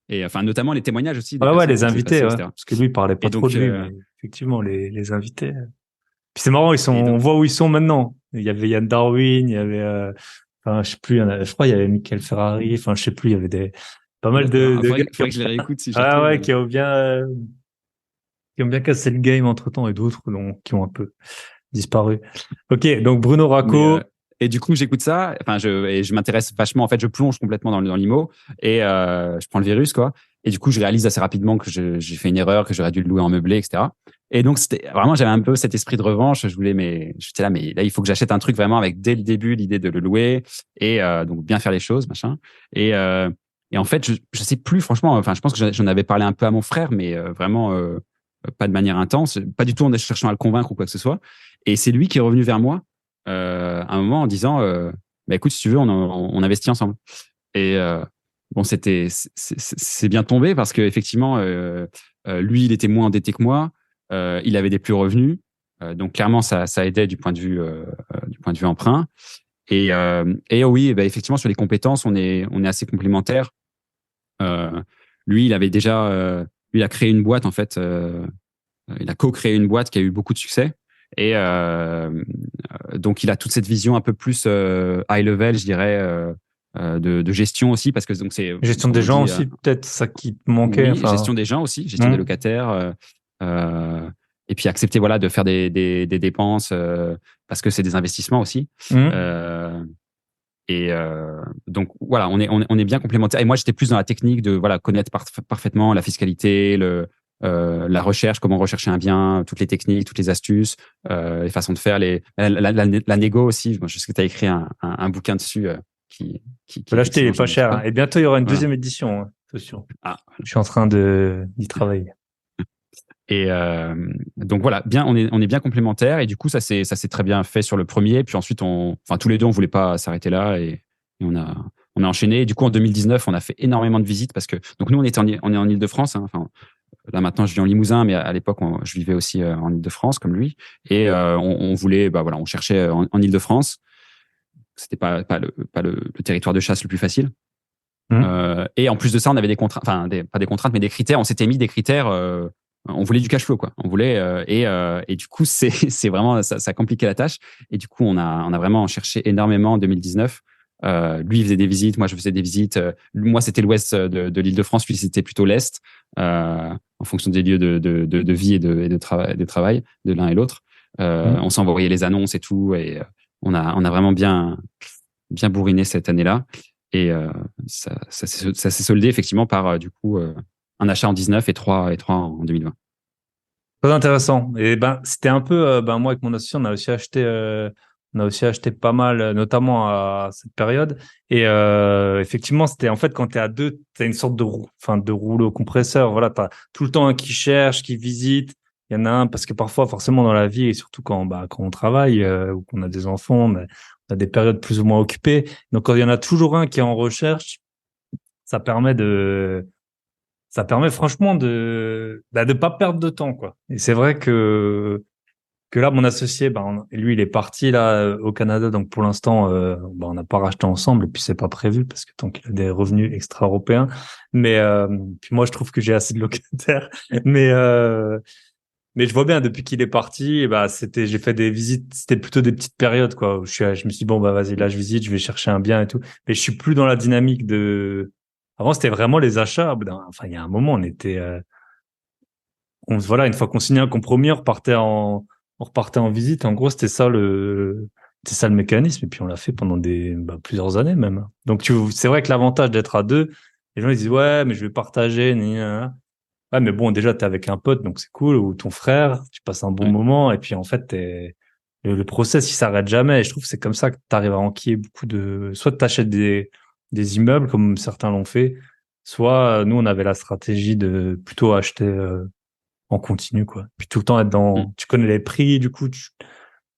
Et enfin, notamment les témoignages aussi des Ouais, personnes les par qui il est invités, passé, ouais. etc. Parce que lui, il parlait pas Et trop donc, de lui, mais effectivement, les invités. Puis c'est marrant, et on donc, voit où ils sont maintenant. Il y avait Yann Darwin, il y avait, enfin, je sais plus, je crois, il y avait Michael Ferrari, enfin, je sais plus, il y avait pas mal d'accord. de gars Faudrait que je les réécoute si je les ah retrouve. ouais, qui ont bien cassé le game entre temps et d'autres, qui ont un peu disparu. Ok, donc Bruno Mais Racco. et du coup, j'écoute ça. Enfin, je m'intéresse vachement. En fait, je plonge complètement dans l'IMO et je prends le virus, quoi. Et du coup, je réalise assez rapidement que j'ai fait une erreur, que j'aurais dû le louer en meublé, etc. Et donc, c'était vraiment, j'avais un peu cet esprit de revanche. J'étais là, mais là, il faut que j'achète un truc vraiment avec dès le début l'idée de le louer et donc bien faire les choses, machin. Et et en fait, je sais plus, franchement. Enfin, je pense que j'en avais parlé un peu à mon frère, mais vraiment pas de manière intense, pas du tout en cherchant à le convaincre ou quoi que ce soit. Et c'est lui qui est revenu vers moi à un moment en disant bah écoute, si tu veux, on investit ensemble. Et bon, c'est bien tombé parce que effectivement, lui, il était moins endetté que moi, il avait des plus revenus, donc clairement ça aidait du point de vue emprunt. Et oui, bah, effectivement sur les compétences, on est assez complémentaires. Lui, lui, il a créé une boîte en fait. Il a co-créé une boîte qui a eu beaucoup de succès. Et donc, il a toute cette vision un peu plus high level, je dirais, de gestion aussi, parce que donc c'est Gestion des comme on gens dit, aussi, peut-être ça qui te manquait. oui, Enfin, gestion des gens aussi, gestion des locataires, et puis accepter voilà de faire des dépenses parce que c'est des investissements aussi. hum. Euh, Et donc voilà, on est bien complémentaires. Et moi, j'étais plus dans la technique de voilà connaître parfaitement la fiscalité, la recherche, comment rechercher un bien, toutes les techniques, toutes les astuces, les façons de faire, la négo aussi. Moi, je sais que tu as écrit un bouquin dessus Faut qui l'acheter, il effectivement, est pas je cher. sais Hein. pas. Et bientôt, il y aura une Voilà. deuxième édition, hein, attention. Ah. Je suis en train d'y travailler. Et donc voilà, bien, on est bien complémentaires. Et du coup, ça s'est très bien fait sur le premier. Puis ensuite, enfin tous les deux, on voulait pas s'arrêter là et on a enchaîné. Et du coup, en 2019, on a fait énormément de visites parce que donc nous, on est en Île-de-France. Hein, enfin, là maintenant, je vis en Limousin, mais à l'époque, je vivais aussi en Île-de-France comme lui. Et on voulait, bah voilà, on cherchait en Île-de-France. C'était pas le territoire de chasse le plus facile. Et en plus de ça, on avait des contraintes, enfin pas des contraintes, mais des critères. On s'était mis des critères. On voulait du cash flow, quoi. On voulait et du coup, c'est vraiment ça a compliqué la tâche. Et du coup, on a vraiment cherché énormément en 2019. Lui, il faisait des visites, moi, je faisais des visites. Moi, c'était l'ouest de l'Île-de-France, lui, c'était plutôt l'est, en fonction des lieux de vie et de travail de l'un et l'autre. On s'envoyait les annonces et tout, et on a vraiment bien bourriné cette année-là. Et ça s'est soldé effectivement par du coup un achat en 19 et trois en 2020. Très intéressant. Et ben, c'était un peu, moi avec mon associé, on a aussi acheté pas mal, notamment à cette période. Et effectivement, c'était en fait quand t'es à deux, t'as une sorte de rouleau compresseur. Voilà, t'as tout le temps un qui cherche, qui visite. Il y en a un parce que parfois, forcément, dans la vie et surtout quand on travaille ou qu'on a des enfants, on a des périodes plus ou moins occupées. Donc, quand il y en a toujours un qui est en recherche, ça permet franchement de pas perdre de temps, quoi. Et c'est vrai que là, mon associé, lui, il est parti là au Canada, donc pour l'instant, on n'a pas racheté ensemble, et puis c'est pas prévu parce que tant qu'il a des revenus extra-européens. Mais puis moi, je trouve que j'ai assez de locataires. Mais euh, mais je vois bien depuis qu'il est parti, j'ai fait des visites, c'était plutôt des petites périodes, quoi. Où je me suis dit bon vas-y, là je visite, je vais chercher un bien et tout. Mais je suis plus dans la dynamique de. Avant, c'était vraiment les achats. Enfin, il y a un moment, voilà, une fois qu'on signait un compromis, on repartait en visite. En gros, c'était ça le mécanisme. Et puis, on l'a fait pendant plusieurs années même. Donc, c'est vrai que l'avantage d'être à deux, les gens, ils disent, ouais, mais je vais partager, gna, gna, gna. Ouais, mais bon, déjà, t'es avec un pote, donc c'est cool, ou ton frère, tu passes un bon Ouais. moment. Et puis, en fait, le process, il s'arrête jamais. Et je trouve que c'est comme ça que t'arrives à enquiller soit t'achètes des immeubles, comme certains l'ont fait, soit nous, on avait la stratégie de plutôt acheter, en continu, quoi. Puis tout le temps être tu connais les prix, du coup,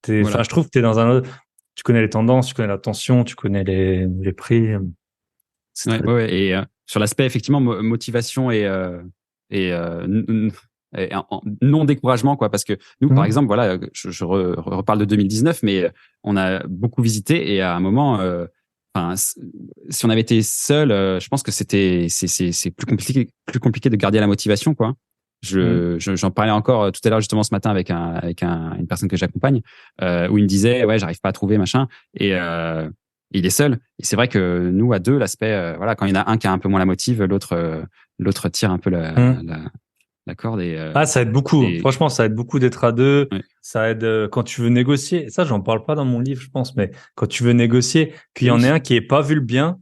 Voilà. je trouve que t'es dans un autre, tu connais les tendances, tu connais la tension, tu connais les prix. C'est Ouais, très, ouais, ouais. Et sur l'aspect effectivement motivation et, non découragement, quoi, parce que nous par exemple voilà, reparle de 2019, mais on a beaucoup visité et à un moment enfin si on avait été seul, je pense que c'est plus compliqué de garder la motivation, quoi. J'en parlais encore tout à l'heure justement ce matin avec une personne que j'accompagne, où il me disait ouais, j'arrive pas à trouver machin, et il est seul. Et c'est vrai que nous, à deux, l'aspect, voilà, quand il y en a un qui a un peu moins la motive, l'autre tire un peu la corde. Ah, ça aide beaucoup. Et Franchement, ça aide beaucoup d'être à deux. ouais. Ça aide quand tu veux négocier. Et ça, j'en parle pas dans mon livre, je pense, mais quand tu veux négocier, qu'il y en ait Oui, un qui ait pas vu le bien,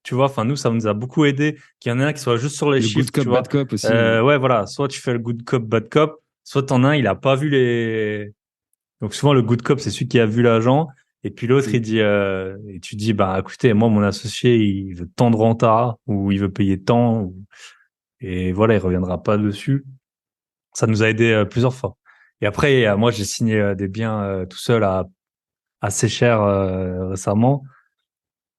tu vois, enfin, nous, ça nous a beaucoup aidé. Qu'il y en ait un qui soit juste sur les le good chiffres, tu cop, vois. bad cop aussi. Ouais. Ouais, voilà. Soit tu fais le good cop, bad cop, soit t'en as un, il a pas vu donc souvent le good cop, c'est celui qui a vu l'agent, et puis l'autre il dit et tu dis bah écoutez, moi mon associé il veut tant de renta ou il veut payer tant et voilà, il reviendra pas dessus. Ça nous a aidé plusieurs fois. Et après moi j'ai signé des biens tout seul à assez cher récemment.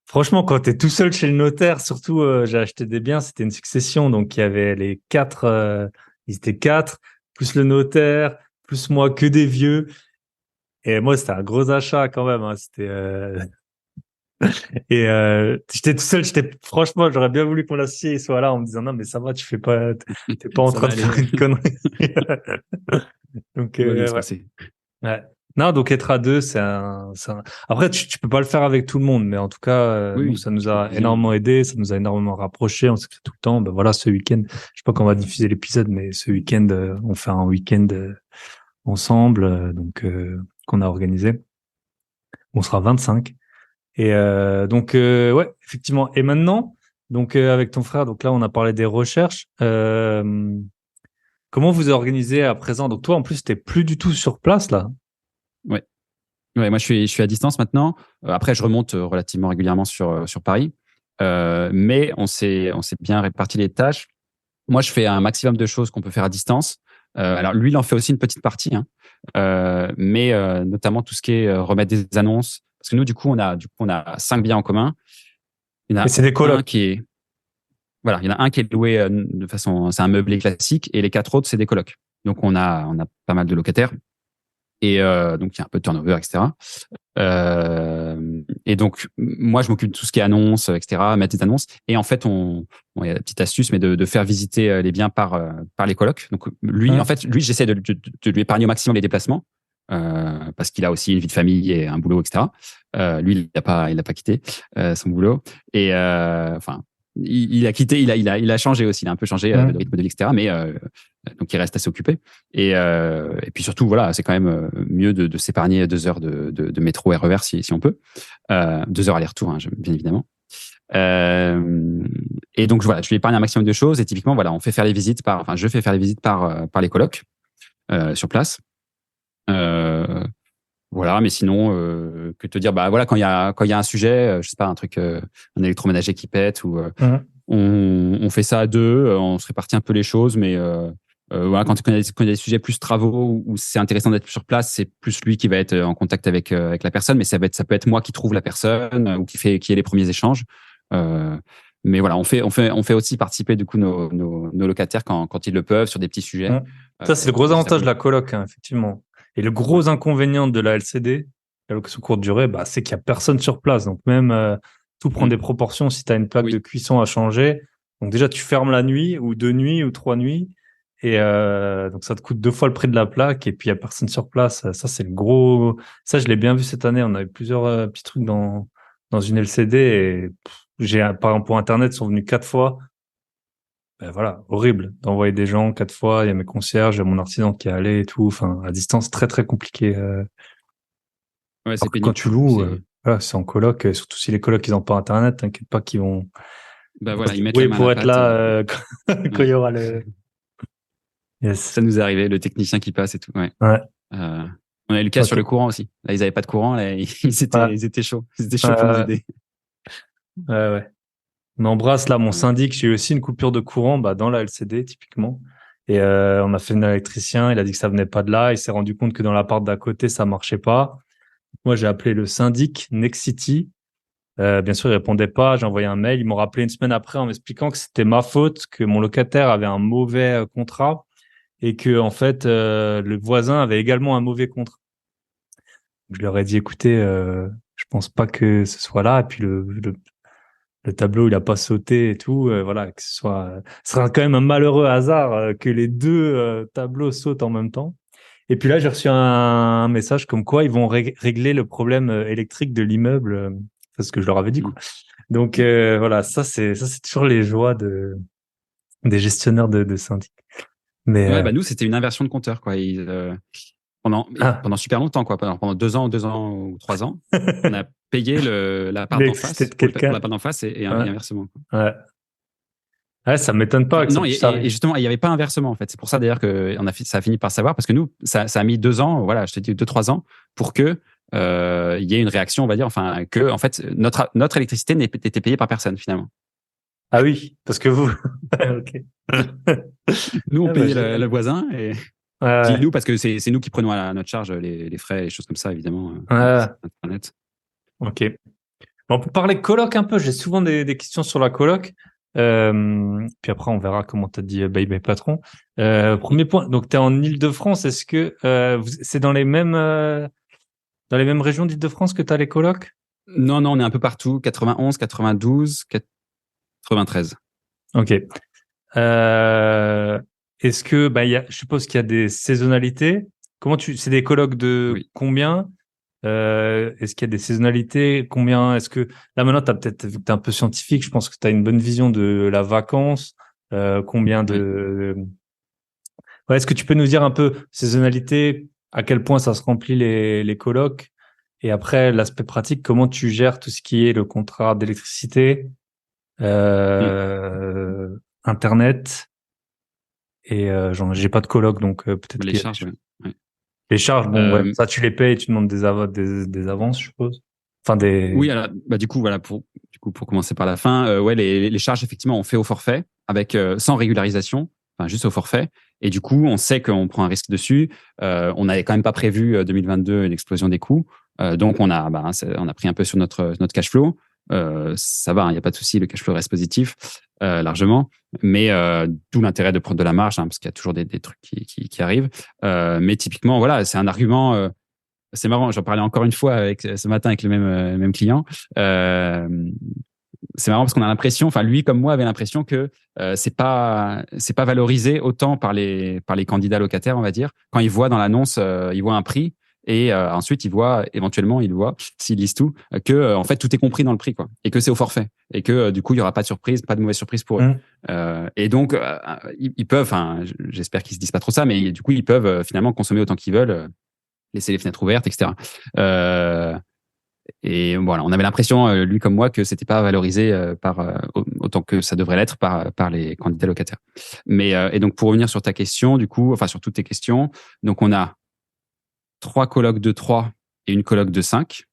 Franchement, quand t'es tout seul chez le notaire, surtout j'ai acheté des biens, c'était une succession, donc il y avait les quatre, ils étaient quatre, plus le notaire, plus moi que des vieux. Et moi, c'était un gros achat quand même. Hein. J'étais tout seul. Franchement, j'aurais bien voulu qu'on l'assied soit là en me disant non, mais ça va, t'es pas en Ça train va de faire aller. une connerie. Donc, Tout va bien se ouais. passer. Ouais. Non, donc être à deux, Après, tu peux pas le faire avec tout le monde, mais en tout cas, Oui, nous, oui, ça nous tu fais a plaisir. énormément aidé, ça nous a énormément rapprochés. On s'est fait tout le temps. Ben voilà, ce week-end, je sais pas quand on va diffuser l'épisode, mais ce week-end, on fait un week-end ensemble, qu'on a organisé. On sera 25. Et donc, ouais, effectivement. Et maintenant, donc avec ton frère, donc là, on a parlé des recherches. Comment vous organisez à présent? Donc toi, en plus, t'es plus du tout sur place là. Ouais. Ouais, moi, je suis à distance maintenant. Après, je remonte relativement régulièrement sur Paris. Mais on s'est bien réparti les tâches. Moi, je fais un maximum de choses qu'on peut faire à distance. Alors, lui, il en fait aussi une petite partie, hein. Mais notamment tout ce qui est remettre des annonces. Parce que nous, du coup, on a 5 biens en commun. Il y en Et a c'est des un colocs. qui est, voilà, il y en a un qui est loué de façon, c'est un meublé classique, et les 4 autres, c'est des colocs. Donc, on a pas mal de locataires. Et donc, il y a un peu de turnover, etc. Et donc, moi, je m'occupe de tout ce qui est annonces, etc., mettre des annonces. Et en fait, bon, il y a la petite astuce, mais de faire visiter les biens par les colocs. Donc, lui, en fait, lui, j'essaie de lui épargner au maximum les déplacements, parce qu'il a aussi une vie de famille et un boulot, etc. Lui, il a pas quitté son boulot. Et enfin, il a quitté, il a changé aussi, il a un peu changé le rythme de vie, etc. Mais donc, il reste assez occupé. Et puis surtout, voilà, c'est quand même mieux de s'épargner 2 heures de métro RER si on peut. 2 heures aller-retour, hein, bien évidemment. Et donc, voilà, je lui épargne un maximum de choses. Et typiquement, voilà, je fais faire les visites par les colocs sur place. Voilà, mais sinon, que te dire, bah voilà, quand il y a un sujet, je sais pas, un truc, un électroménager qui pète, ou on fait ça à deux, on se répartit un peu les choses, mais voilà, quand il y a des sujets plus travaux où c'est intéressant d'être sur place, c'est plus lui qui va être en contact avec la personne, mais ça peut être moi qui trouve la personne, ou qui est les premiers échanges. Euh, mais voilà, on fait aussi participer du coup nos locataires quand ils le peuvent sur des petits sujets. Ça, c'est le gros Et ça avantage de roule. la coloc, hein, effectivement. Et le Ouais. gros inconvénient de la LCD, la location courte durée, bah, c'est qu'il y a personne sur place. Donc même tout prend Mm. des proportions si tu as une plaque de Oui. cuisson à changer. Donc déjà, tu fermes la nuit, ou 2 nuits, ou 3 nuits. Et donc ça te coûte 2 fois le prix de la plaque. Et puis il y a personne sur place. Ça, c'est le gros. Ça, je l'ai bien vu cette année. On a eu plusieurs petits trucs dans une LCD. Et par exemple, pour Internet, ils sont venus 4 fois. Ben voilà, horrible d'envoyer des gens 4 fois. Il y a mes concierges, il y a mon artisan qui est allé et tout. Enfin, à distance, très très compliqué. Ouais, c'est Alors que quand pénible, tu quoi. loues, voilà, c'est en coloc. Surtout si les colocs ils n'ont pas internet, t'inquiète pas qu'ils Bah vont se voilà, ils mettent la débrouiller main à la pour être pâte, là et quand il y ouais. aura le. Yes. Ça nous est arrivé, le technicien qui passe et tout. Ouais. Ouais. Euh, on a eu le cas sur le Ok. courant aussi. Là, ils n'avaient pas de courant, là, Ouais. ils étaient chauds. Ils étaient chauds pour nous Ouais. aider. Ouais. On embrasse là mon Ouais. syndic. J'ai eu aussi une coupure de courant, bah, dans la LCD typiquement. Et on a fait un électricien. Il a dit que ça venait pas de là. Il s'est rendu compte que dans l'appart d'à côté ça marchait pas. Moi, j'ai appelé le syndic Nexity. Bien sûr, ils répondaient pas. J'ai envoyé un mail. Ils m'ont rappelé une semaine après en m'expliquant que c'était ma faute, que mon locataire avait un mauvais contrat, et que en fait le voisin avait également un mauvais contrat. Je leur ai dit, écoutez, je pense pas que ce soit là. Et puis le tableau, il a pas sauté et tout. Voilà, que ce soit, ce sera quand même un malheureux hasard que les deux tableaux sautent en même temps. Et puis là, j'ai reçu un message comme quoi ils vont régler le problème électrique de l'immeuble. C'est ce que je leur avais dit, Mm. quoi. Donc voilà, ça c'est toujours les joies des gestionnaires de syndic. Mais Ouais, bah nous, c'était une inversion de compteur, quoi. ah, Pendant super longtemps, quoi. Pendant 2 ans ou 3 ans, on a payé l'appart d'en l'électricité face de pour quelqu'un. l'appart d'en face, et Ouais, inversement, quoi. ouais. Ouais, ça m'étonne pas Enfin, que ça non, et, puisse et arriver. justement, il n'y avait pas inversement, en fait. C'est pour ça, d'ailleurs, que ça a fini par savoir, parce que nous, ça a mis 2 ans, voilà, je te dis 2, 3 ans, pour que il y ait une réaction, on va dire, enfin, que, en fait, notre électricité n'était payée par personne, finalement. Ah oui, parce que vous. Ok. Nous, on Ah bah payait le génial. voisin, et Ouais, puis ouais. nous, parce que c'est nous qui prenons à notre charge les frais, les choses comme ça, évidemment, Ouais, Internet. ok. Bon, on peut parler coloc un peu. J'ai souvent des questions sur la coloc. Puis après, on verra comment t'as dit bye bye patron. Premier point. Donc, tu es en Île-de-France. Est-ce que c'est dans les mêmes régions d'Île-de-France que tu as les colocs? Non, non, on est un peu partout, 91, 92, 93. Ok. Euh, Est-ce que, bah, je suppose qu'il y a des saisonnalités. C'est des colocs de Oui. combien? Est-ce qu'il y a des saisonnalités? Combien? Est-ce que, là maintenant, vu que t'es un peu scientifique, je pense que tu as une bonne vision de la vacance. Combien Oui. de, ouais, est-ce que tu peux nous dire un peu saisonnalité, à quel point ça se remplit les colocs? Et après, l'aspect pratique, comment tu gères tout ce qui est le contrat d'électricité, Internet et j'ai pas de coloc, donc peut-être Les qu'il y a charges, ouais. les charges. Bon, ouais, Euh, ça tu les payes, et tu demandes des avances, je suppose. Enfin Oui, alors, bah, du coup, voilà, pour commencer par la fin, ouais, les charges, effectivement, on fait au forfait, avec, sans régularisation, enfin, juste au forfait. Et du coup, on sait qu'on prend un risque dessus. On n'avait quand même pas prévu 2022 une explosion des coûts. Donc, on a pris un peu sur notre cash flow. Ça va, il n'y a pas de souci, le cash flow reste positif, largement. Mais d'où l'intérêt de prendre de la marge, hein, parce qu'il y a toujours des trucs qui arrivent. Mais typiquement, voilà, c'est un argument. C'est marrant, j'en parlais encore une fois ce matin avec le même client. Euh, c'est marrant parce qu'on a l'impression, enfin lui comme moi avait l'impression que c'est pas valorisé autant par les candidats locataires, on va dire. Quand ils voient dans l'annonce, ils voient un prix et ensuite ils voient s'ils lisent tout que en fait tout est compris dans le prix, quoi, et que c'est au forfait et que du coup il y aura pas de surprise, pas de mauvaise surprise pour eux. Et donc ils peuvent, enfin j'espère qu'ils se disent pas trop ça, mais du coup ils peuvent finalement consommer autant qu'ils veulent. Laisser les fenêtres ouvertes, etc. Et voilà, on avait l'impression, lui comme moi, que c'était pas valorisé autant que ça devrait l'être par les candidats locataires. Mais et donc pour revenir sur ta question, du coup, enfin sur toutes tes questions, donc on a 3 colocs de 3 et une coloc de 5.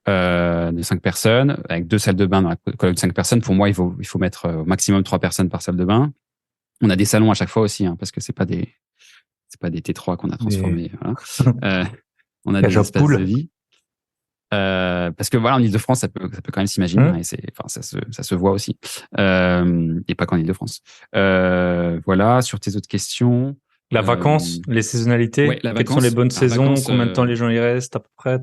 De 5 personnes, avec 2 salles de bain dans la coloc de 5 personnes. Pour moi, il faut mettre au maximum 3 personnes par salle de bain. On a des salons à chaque fois aussi, hein, parce que c'est pas des T3 qu'on a transformés. Voilà. On a des espaces de vie. Parce que voilà, en Ile-de-France, ça peut quand même s'imaginer, hein, et ça se voit aussi. Et pas qu'en Ile-de-France. Voilà, sur tes autres questions. La vacance, les saisonnalités, Ouais, la quelles sont les vacance. bonnes saisons, Vacance, combien de temps les gens y restent à peu près?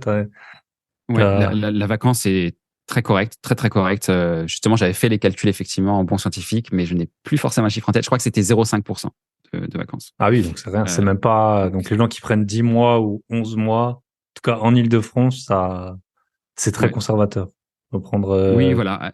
Ouais, la vacance est très correcte, très très correcte. Justement, j'avais fait les calculs effectivement en bon scientifique, mais je n'ai plus forcément un chiffre en tête. Je crois que c'était 0,5% de vacances. Ah oui, donc c'est rien, c'est même pas. Donc les gens qui prennent 10 mois ou 11 mois, en tout cas en Île-de-France, ça, c'est très conservateur. Faut prendre. Oui, voilà.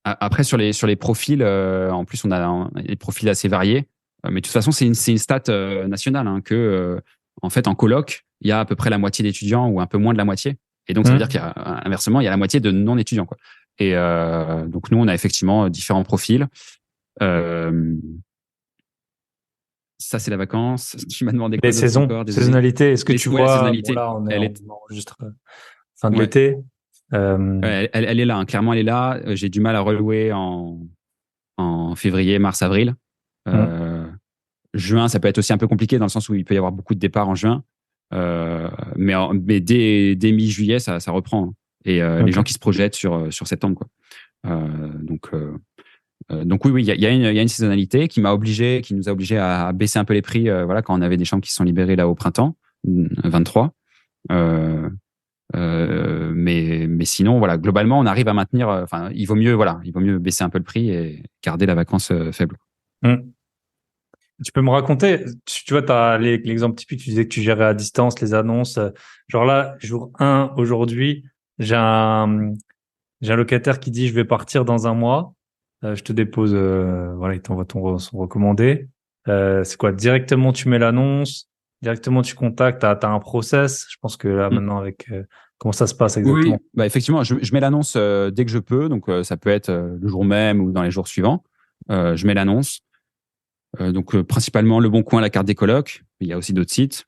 Après, sur les profils, en plus, on a des profils assez variés. Mais de toute façon, c'est une stat nationale, hein, que, en fait, en coloc, il y a à peu près la moitié d'étudiants ou un peu moins de la moitié. Et donc, ça veut dire inversement, il y a la moitié de non-étudiants, quoi. Et donc, nous, on a effectivement différents profils. Ça, c'est la vacance. Tu m'as demandé quoi Les d'autre saisons, encore, désolé. saisonnalité. Est-ce que tu La vois, saisonnalité, là, on elle est, enregistre fin de ouais, l'été. elle est là, hein. Clairement, elle est là. J'ai du mal à relouer en février, mars, avril. Juin, ça peut être aussi un peu compliqué dans le sens où il peut y avoir beaucoup de départs en juin. Mais dès mi-juillet, ça reprend, hein. Et les gens qui se projettent sur septembre, quoi. Donc oui, il y a une saisonnalité qui nous a obligé à baisser un peu les prix, voilà, quand on avait des chambres qui se sont libérées là au printemps 23. Mais sinon, voilà, globalement, on arrive à maintenir. Enfin, il vaut mieux baisser un peu le prix et garder la vacance faible. Tu peux me raconter, tu vois, t'as l'exemple typique, tu disais que tu gérais à distance les annonces. Genre là, jour 1, aujourd'hui, j'ai un locataire qui dit je vais partir dans un mois. Je te dépose, voilà, il t'envoie son recommandé. C'est quoi? Directement, tu mets l'annonce, directement, tu contactes, t'as un process. Je pense que là, maintenant, avec comment ça se passe exactement? Oui, bah effectivement, je mets l'annonce dès que je peux. Donc, ça peut être le jour même ou dans les jours suivants. Je mets l'annonce. Donc, principalement Le Bon Coin, la carte des colocs. Il y a aussi d'autres sites.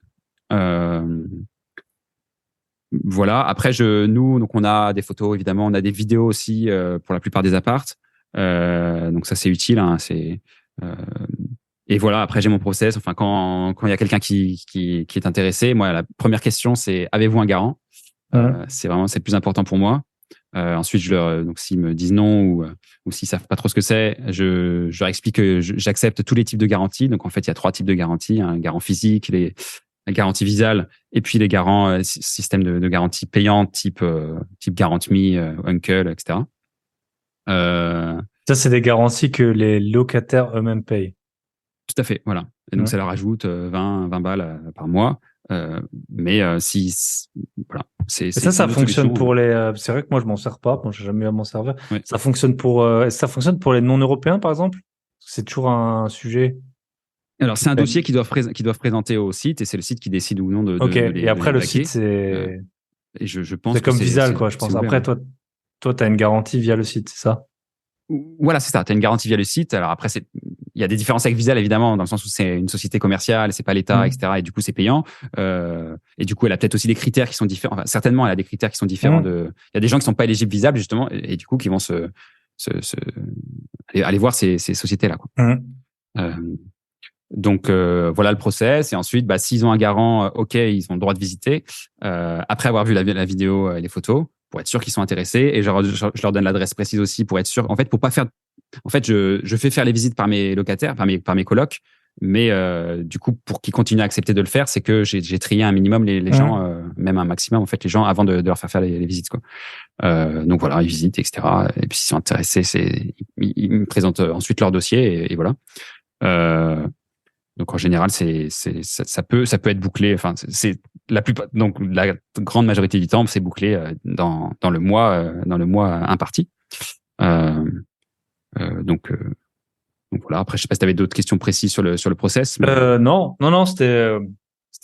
Voilà. Après, donc on a des photos, évidemment, on a des vidéos aussi pour la plupart des appartes. Donc ça, c'est utile, hein, et voilà. Après, j'ai mon process. Enfin, quand il y a quelqu'un qui est intéressé, moi, la première question, c'est avez-vous un garant? C'est le plus important pour moi. Ensuite, donc s'ils me disent non ou s'ils savent pas trop ce que c'est, je leur explique que j'accepte tous les types de garanties. Donc en fait, il y a 3 types de garanties: un garant physique, la garantie visale, et puis les garants système de garantie payante type GarantMe, Uncle, etc. Ça, c'est des garanties que les locataires eux-mêmes payent. Tout à fait, voilà. Et donc ça leur ajoute 20 balles par mois. Mais voilà, ça fonctionne pour les. C'est vrai que moi je m'en sers pas. Moi, j'ai jamais eu à m'en servir. Ouais. Ça fonctionne ça fonctionne pour les non-européens, par exemple. C'est toujours un sujet. Alors c'est un dossier qu'ils doivent présenter au site, et c'est le site qui décide ou non de Ok. les Et après le baquer. site, c'est. Et je pense C'est que comme Visal, quoi, je c'est pense. ouvert, Après, hein. toi, tu as une garantie via le site, c'est ça? Voilà, c'est ça. Tu as une garantie via le site. Alors après, il y a des différences avec Visal, évidemment, dans le sens où c'est une société commerciale, c'est pas l'État, etc. Et du coup, c'est payant. Et du coup, elle a peut-être aussi des critères qui sont différents. Enfin, certainement, elle a des critères qui sont différents il y a des gens qui sont pas éligibles Visal, justement, et du coup, qui vont aller voir ces sociétés-là, quoi. Euh, donc voilà le process. Et ensuite, s'ils ont un garant, ok, ils ont le droit de visiter. Après avoir vu la vidéo et les photos, pour être sûr qu'ils sont intéressés. Et je leur donne l'adresse précise aussi pour être sûr. En fait, pour pas faire. En fait, je fais faire les visites par mes locataires, par mes colocs. Mais du coup, pour qu'ils continuent à accepter de le faire, c'est que j'ai trié un minimum les gens, même un maximum, en fait, les gens avant de leur faire les visites, quoi. Donc voilà, ils visitent, etc. Et puis s'ils sont intéressés, ils me présentent ensuite leur dossier et voilà. Donc en général, ça peut être bouclé. Enfin, c'est la plupart, donc la grande majorité du temps, c'est bouclé dans le mois imparti. Donc voilà. Après, je sais pas si tu avais d'autres questions précises sur le process. Non, c'était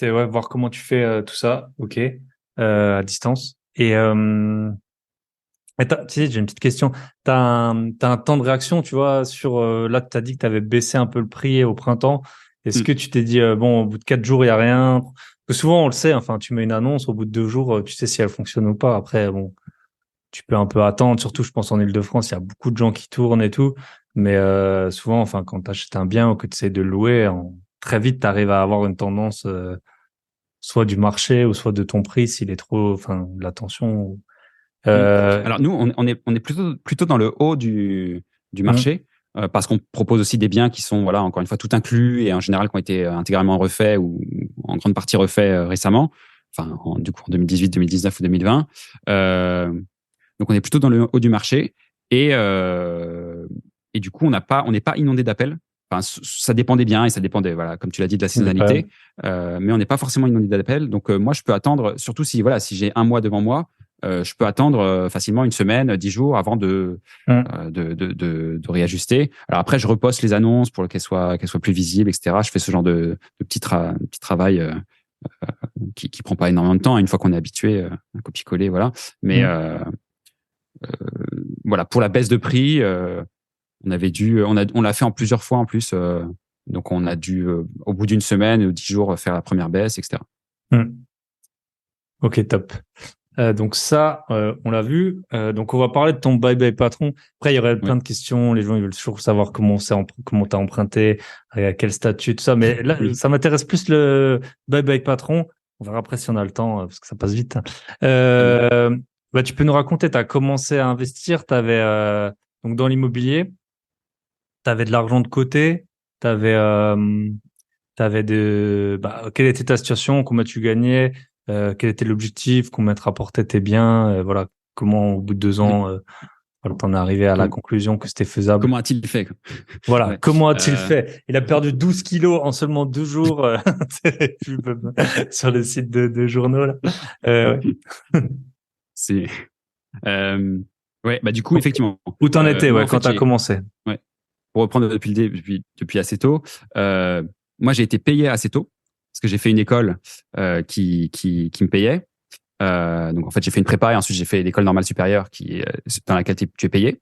ouais, voir comment tu fais tout ça, ok, à distance. Et tu sais, j'ai une petite question. T'as un temps de réaction, tu vois, sur là, tu as dit que tu avais baissé un peu le prix au printemps. Est-ce que tu t'es dit bon, au bout de 4 jours, il y a rien? Parce que souvent, on le sait. Enfin, tu mets une annonce, au bout de 2 jours, tu sais si elle fonctionne ou pas. Après, bon, tu peux un peu attendre. Surtout, je pense en Île-de-France, il y a beaucoup de gens qui tournent et tout. Mais souvent, enfin, quand tu achètes un bien ou que tu essaies de le louer, très vite, tu arrives à avoir une tendance, soit du marché ou soit de ton prix s'il est trop, enfin, la tension. Alors nous, on est plutôt dans le haut du marché parce qu'on propose aussi des biens qui sont, voilà, encore une fois, tout inclus et en général qui ont été intégralement refaits ou en grande partie refaits récemment. Enfin, du coup, en 2018, 2019 ou 2020. Donc, on est plutôt dans le haut du marché et du coup, on n'est pas inondé d'appels. Enfin, ça dépendait bien et ça dépendait, voilà, comme tu l'as dit, de la saisonnalité. Mais on n'est pas forcément inondé d'appels. Donc, moi, je peux attendre, surtout si j'ai un mois devant moi, je peux attendre facilement une semaine, 10 jours avant de réajuster. Alors après, je reposte les annonces pour qu'elles soient plus visibles, etc. Je fais ce genre de petit travail qui prend pas énormément de temps. Une fois qu'on est habitué, à copier-coller, voilà. Mais voilà, pour la baisse de prix, on l'a fait en plusieurs fois en plus. Donc on a dû, au bout d'une semaine ou 10 jours, faire la première baisse, etc. Ok, top. Donc ça, on l'a vu. Donc on va parler de ton bye patron. Après, il y aurait plein de questions. Les gens ils veulent toujours savoir comment t'as emprunté, à quel statut, tout ça. Mais là, ça m'intéresse plus le bye patron. On verra après si on a le temps, parce que ça passe vite. Tu peux nous raconter, tu as commencé à investir, donc dans l'immobilier, tu avais de l'argent de côté, tu avais quelle était ta situation, combien tu gagnais, quel était l'objectif, combien te rapportaient tes biens, voilà, comment au bout de 2 ans, t'en es arrivé à la conclusion que c'était faisable. Comment a-t-il fait, quoi? Voilà, comment a-t-il fait? Il a perdu 12 kilos en seulement 2 jours sur le site de journaux là. C'est du coup, effectivement. Où t'en étais, moi, quand t'as commencé? Ouais. Pour reprendre depuis assez tôt, moi j'ai été payé assez tôt parce que j'ai fait une école qui me payait. Donc en fait j'ai fait une prépa et ensuite j'ai fait l'école normale supérieure dans laquelle tu es payé.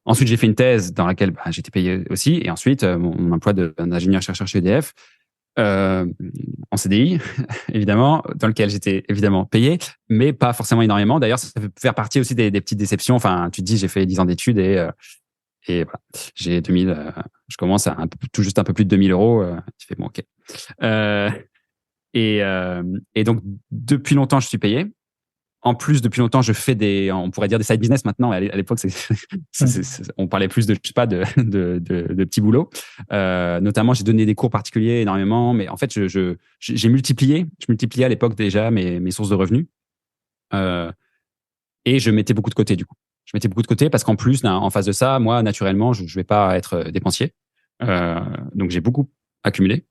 Ensuite j'ai fait une thèse dans laquelle j'étais payé aussi et ensuite mon emploi d'ingénieur chercheur chez EDF. En CDI, évidemment, dans lequel j'étais évidemment payé, mais pas forcément énormément. D'ailleurs, ça peut faire partie aussi des petites déceptions. Enfin, tu te dis, j'ai fait 10 ans d'études et voilà, j'ai 2000, je commence à tout juste un peu plus de 2000 euros. Tu fais bon, ok. Et donc, depuis longtemps, je suis payé. En plus, depuis longtemps, je fais on pourrait dire des side business maintenant. À l'époque, on parlait plus de, je sais pas, de petits boulots. Notamment, j'ai donné des cours particuliers énormément, mais en fait, j'ai multiplié. Je multipliais à l'époque déjà mes sources de revenus. Et je mettais beaucoup de côté, du coup. Je mettais beaucoup de côté parce qu'en plus, en face de ça, moi, naturellement, je vais pas être dépensier. Donc, j'ai beaucoup accumulé,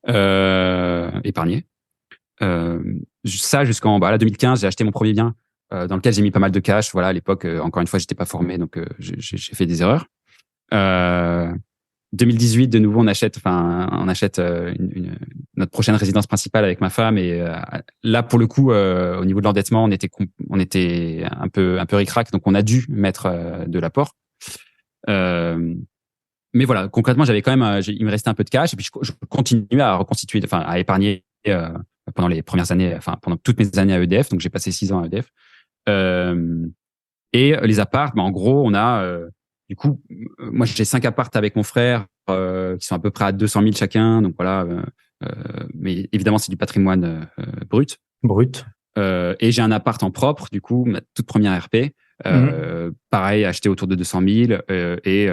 épargné. Ça jusqu'en 2015, j'ai acheté mon premier bien dans lequel j'ai mis pas mal de cash. Voilà, à l'époque, encore une fois, j'étais pas formé, donc j'ai fait des erreurs. 2018, de nouveau, on achète notre prochaine résidence principale avec ma femme. Et là, pour le coup, au niveau de l'endettement, on était un peu ric-rac, donc on a dû mettre de l'apport. Mais voilà, concrètement, j'avais quand même, il me restait un peu de cash, et puis je continuais à reconstituer, à épargner pendant les premières années, pendant toutes mes années à EDF. Donc j'ai passé 6 ans à EDF. Et les apparts, en gros, on a du coup, moi j'ai 5 apparts avec mon frère qui sont à peu près à 200 000 chacun. Donc voilà, mais évidemment c'est du patrimoine brut. Brut. Et j'ai un appart en propre, du coup, ma toute première RP. Pareil, acheté autour de 200 000 et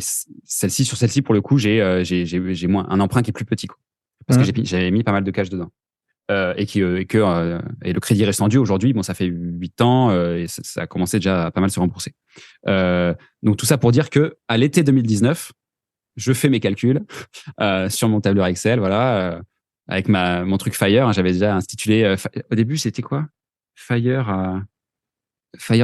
sur celle-ci pour le coup j'ai moins un emprunt qui est plus petit, quoi, parce que j'avais mis pas mal de cash dedans. Et le crédit restant dû aujourd'hui, ça fait 8 ans et ça a commencé déjà à pas mal se rembourser. Donc tout ça pour dire que à l'été 2019, je fais mes calculs sur mon tableur Excel, voilà, avec mon truc Fire. J'avais déjà intitulé au début, c'était quoi? Fire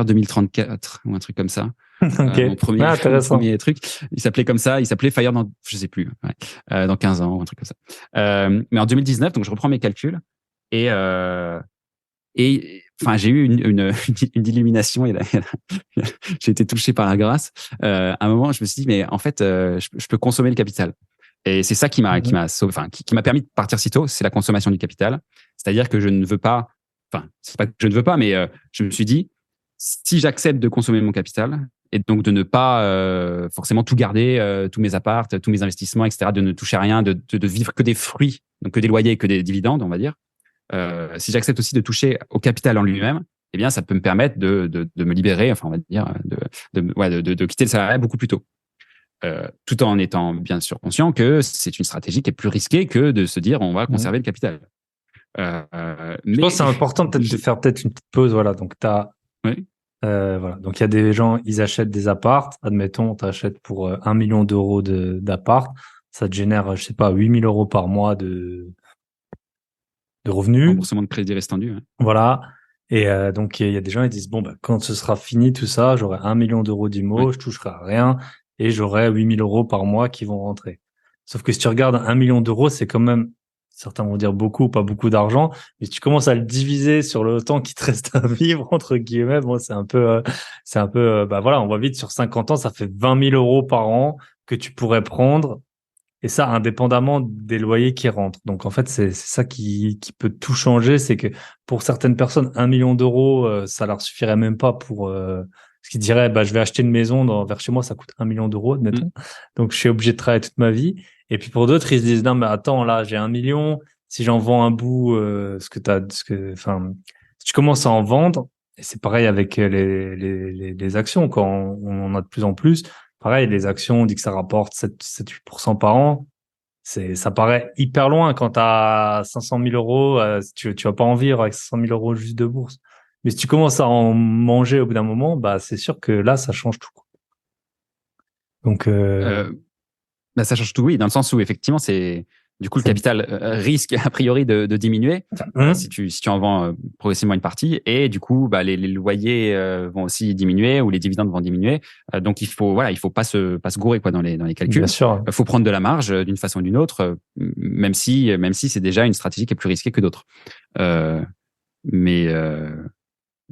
2034 ou un truc comme ça. Okay. Mon premier truc, il s'appelait comme ça, il s'appelait Fire dans, je sais plus, dans 15 ans ou un truc comme ça. Mais en 2019, donc je reprends mes calculs et j'ai eu une illumination et j'ai été touché par la grâce. À un moment, je me suis dit, mais en fait, je peux consommer le capital. Et c'est ça qui m'a permis de partir si tôt, c'est la consommation du capital. C'est-à-dire que je ne veux pas, c'est pas que je ne veux pas, mais je me suis dit, si j'accepte de consommer mon capital, et donc de ne pas forcément tout garder, tous mes apparts, tous mes investissements, etc., de ne toucher à rien, de vivre que des fruits, donc que des loyers et que des dividendes, on va dire. Si j'accepte aussi de toucher au capital en lui-même, eh bien, ça peut me permettre de me libérer, on va dire, de quitter le salariat beaucoup plus tôt. Tout en étant bien sûr conscient que c'est une stratégie qui est plus risquée que de se dire on va conserver le capital. Je pense que c'est important peut-être de faire une petite pause. Voilà, donc oui. Voilà. Donc il y a des gens, ils achètent des apparts. Admettons, tu achètes pour 1 million d'euros d'appart, ça te génère, je sais pas, 8 000 euros par mois de revenus. Remboursement de crédit restant dû. Ouais. Voilà. Et donc il y a des gens, ils disent quand ce sera fini tout ça, j'aurai 1 million d'euros d'IMO, je toucherai à rien et j'aurai 8 000 euros par mois qui vont rentrer. Sauf que si tu regardes 1 million d'euros, c'est quand même, certains vont dire beaucoup, pas beaucoup d'argent, mais si tu commences à le diviser sur le temps qui te reste à vivre, entre guillemets, c'est un peu, voilà, on voit vite sur 50 ans, ça fait 20 000 euros par an que tu pourrais prendre. Et ça, indépendamment des loyers qui rentrent. Donc, en fait, c'est ça qui peut tout changer. C'est que pour certaines personnes, 1 million d'euros, ça leur suffirait même pas pour ce qu'ils diraient, je vais acheter une maison vers chez moi, ça coûte 1 million d'euros, admettons. Donc, je suis obligé de travailler toute ma vie. Et puis, pour d'autres, ils se disent, non, mais attends, là, j'ai 1 million. Si j'en vends un bout, si tu commences à en vendre, et c'est pareil avec les actions, quand on en a de plus en plus. Pareil, les actions, on dit que ça rapporte 7-8% par an. Ça paraît hyper loin quand tu as 500 000 euros. Tu vas pas en vivre avec 500 000 euros juste de bourse. Mais si tu commences à en manger au bout d'un moment, c'est sûr que là, ça change tout. Donc, ça change tout, oui, dans le sens où effectivement, du coup, le capital risque a priori de diminuer si tu en vends progressivement une partie, et du coup, les loyers vont aussi diminuer ou les dividendes vont diminuer. Donc il faut pas se gourer dans les calculs. Bien sûr. Faut prendre de la marge d'une façon ou d'une autre, même si c'est déjà une stratégie qui est plus risquée que d'autres.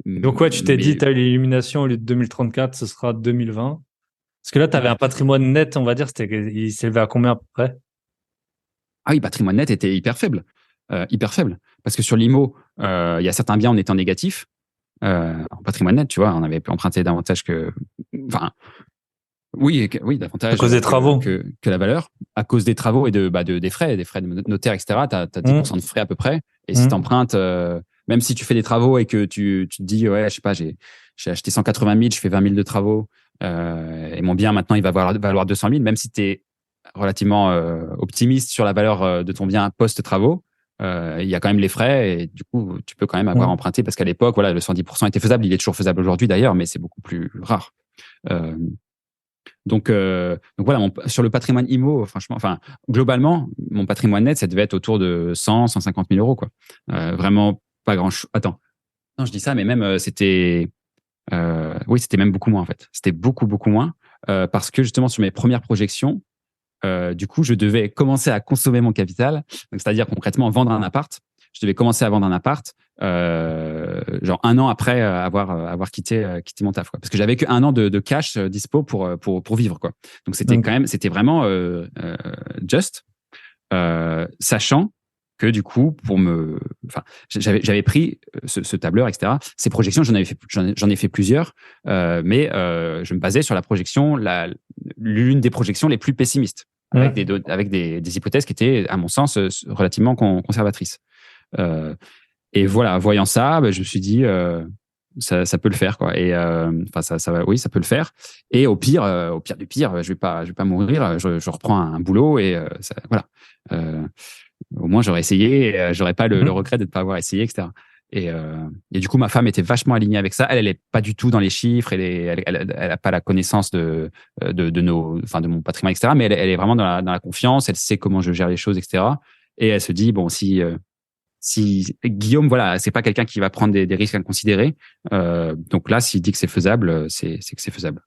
Donc tu t'es dit, tu as eu l'illumination, au lieu de 2034, ce sera 2020. Parce que là, tu avais un patrimoine net, on va dire, il s'élevait à combien à peu près? Ah oui, patrimoine net était hyper faible. Parce que sur l'IMO, il y a certains biens, on était en négatif. En patrimoine net, tu vois, on avait pu emprunter davantage que... Oui, davantage à cause des travaux. Que la valeur. À cause des travaux et des frais de notaire, etc. Tu as 10% de frais à peu près. Et si tu empruntes, même si tu fais des travaux et que tu te dis, ouais, je sais pas, j'ai acheté 180 000, je fais 20 000 de travaux, et mon bien, maintenant, il va valoir 200 000, même si tu es relativement optimiste sur la valeur de ton bien post-travaux, il y a quand même les frais et du coup, tu peux quand même avoir emprunté parce qu'à l'époque, voilà, le 110% était faisable. Il est toujours faisable aujourd'hui d'ailleurs, mais c'est beaucoup plus rare. Donc voilà, sur le patrimoine IMO, franchement, globalement, mon patrimoine net, ça devait être autour de 100-150 000 euros, quoi. Vraiment pas grand-chose. Attends, non, je dis ça, mais même c'était même beaucoup moins en fait. C'était beaucoup moins. parce que justement sur mes premières projections, du coup, je devais commencer à consommer mon capital. Donc, c'est-à-dire concrètement vendre un appart. Je devais commencer à vendre un appart, genre 1 an après avoir quitté mon taf, quoi. Parce que j'avais que 1 an de cash dispo pour vivre, quoi. Donc c'était vraiment just, sachant que du coup j'avais pris ce tableur, etc. Ces projections, j'en ai fait plusieurs, mais je me basais sur la projection, l'une des projections les plus pessimistes, avec des hypothèses qui étaient, à mon sens, relativement conservatrices. Et voilà, voyant ça, je me suis dit ça peut le faire, quoi. Et oui, ça peut le faire. Et au pire du pire, je vais pas mourir. Je reprends un boulot et voilà. Au moins j'aurais essayé. Et, j'aurais pas le regret de ne pas avoir essayé, etc. Et du coup, ma femme était vachement alignée avec ça. Elle est pas du tout dans les chiffres. Elle a pas la connaissance de mon patrimoine, etc. Mais elle est vraiment dans la confiance. Elle sait comment je gère les choses, etc. Et elle se dit, bon, si Guillaume, voilà, c'est pas quelqu'un qui va prendre des risques inconsidérés. Donc là, s'il dit que c'est faisable, c'est que c'est faisable.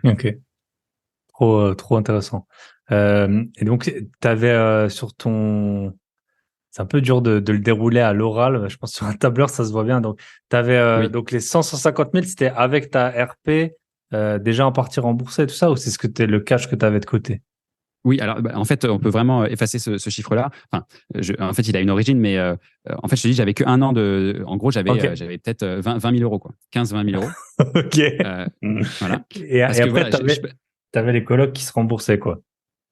Ok. Trop intéressant. Et donc, t'avais sur ton... C'est un peu dur de le dérouler à l'oral. Je pense que sur un tableur, ça se voit bien. Donc, t'avais donc les 150 000, c'était avec ta RP déjà en partie remboursée, tout ça, ou c'est le cash que t'avais de côté? Oui, alors en fait, on peut vraiment effacer ce chiffre-là. Enfin, en fait, il a une origine, mais en fait, je te dis, j'avais que 1 an de. En gros, j'avais peut-être 20 000 euros, quoi. 15-20 000 euros. Ok. Voilà. Et après, t'avais les colocs qui se remboursaient, quoi.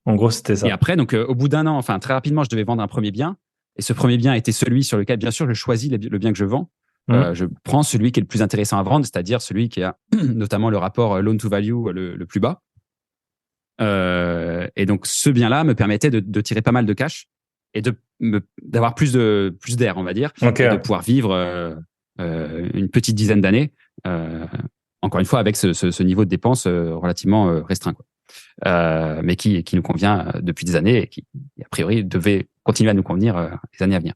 En gros, c'était ça. Et après, donc, au bout d'1 an, enfin, très rapidement, je devais vendre un premier bien. Et ce premier bien était celui sur lequel, bien sûr, je choisis le bien que je vends. Je prends celui qui est le plus intéressant à vendre, c'est-à-dire celui qui a notamment le rapport loan to value le plus bas. Et donc, ce bien-là me permettait de tirer pas mal de cash et d'avoir plus d'air, on va dire, et de pouvoir vivre une petite dizaine d'années, encore une fois, avec ce niveau de dépenses relativement restreint, quoi. Mais qui nous convient depuis des années et qui, a priori, devait continuer à nous convenir les années à venir.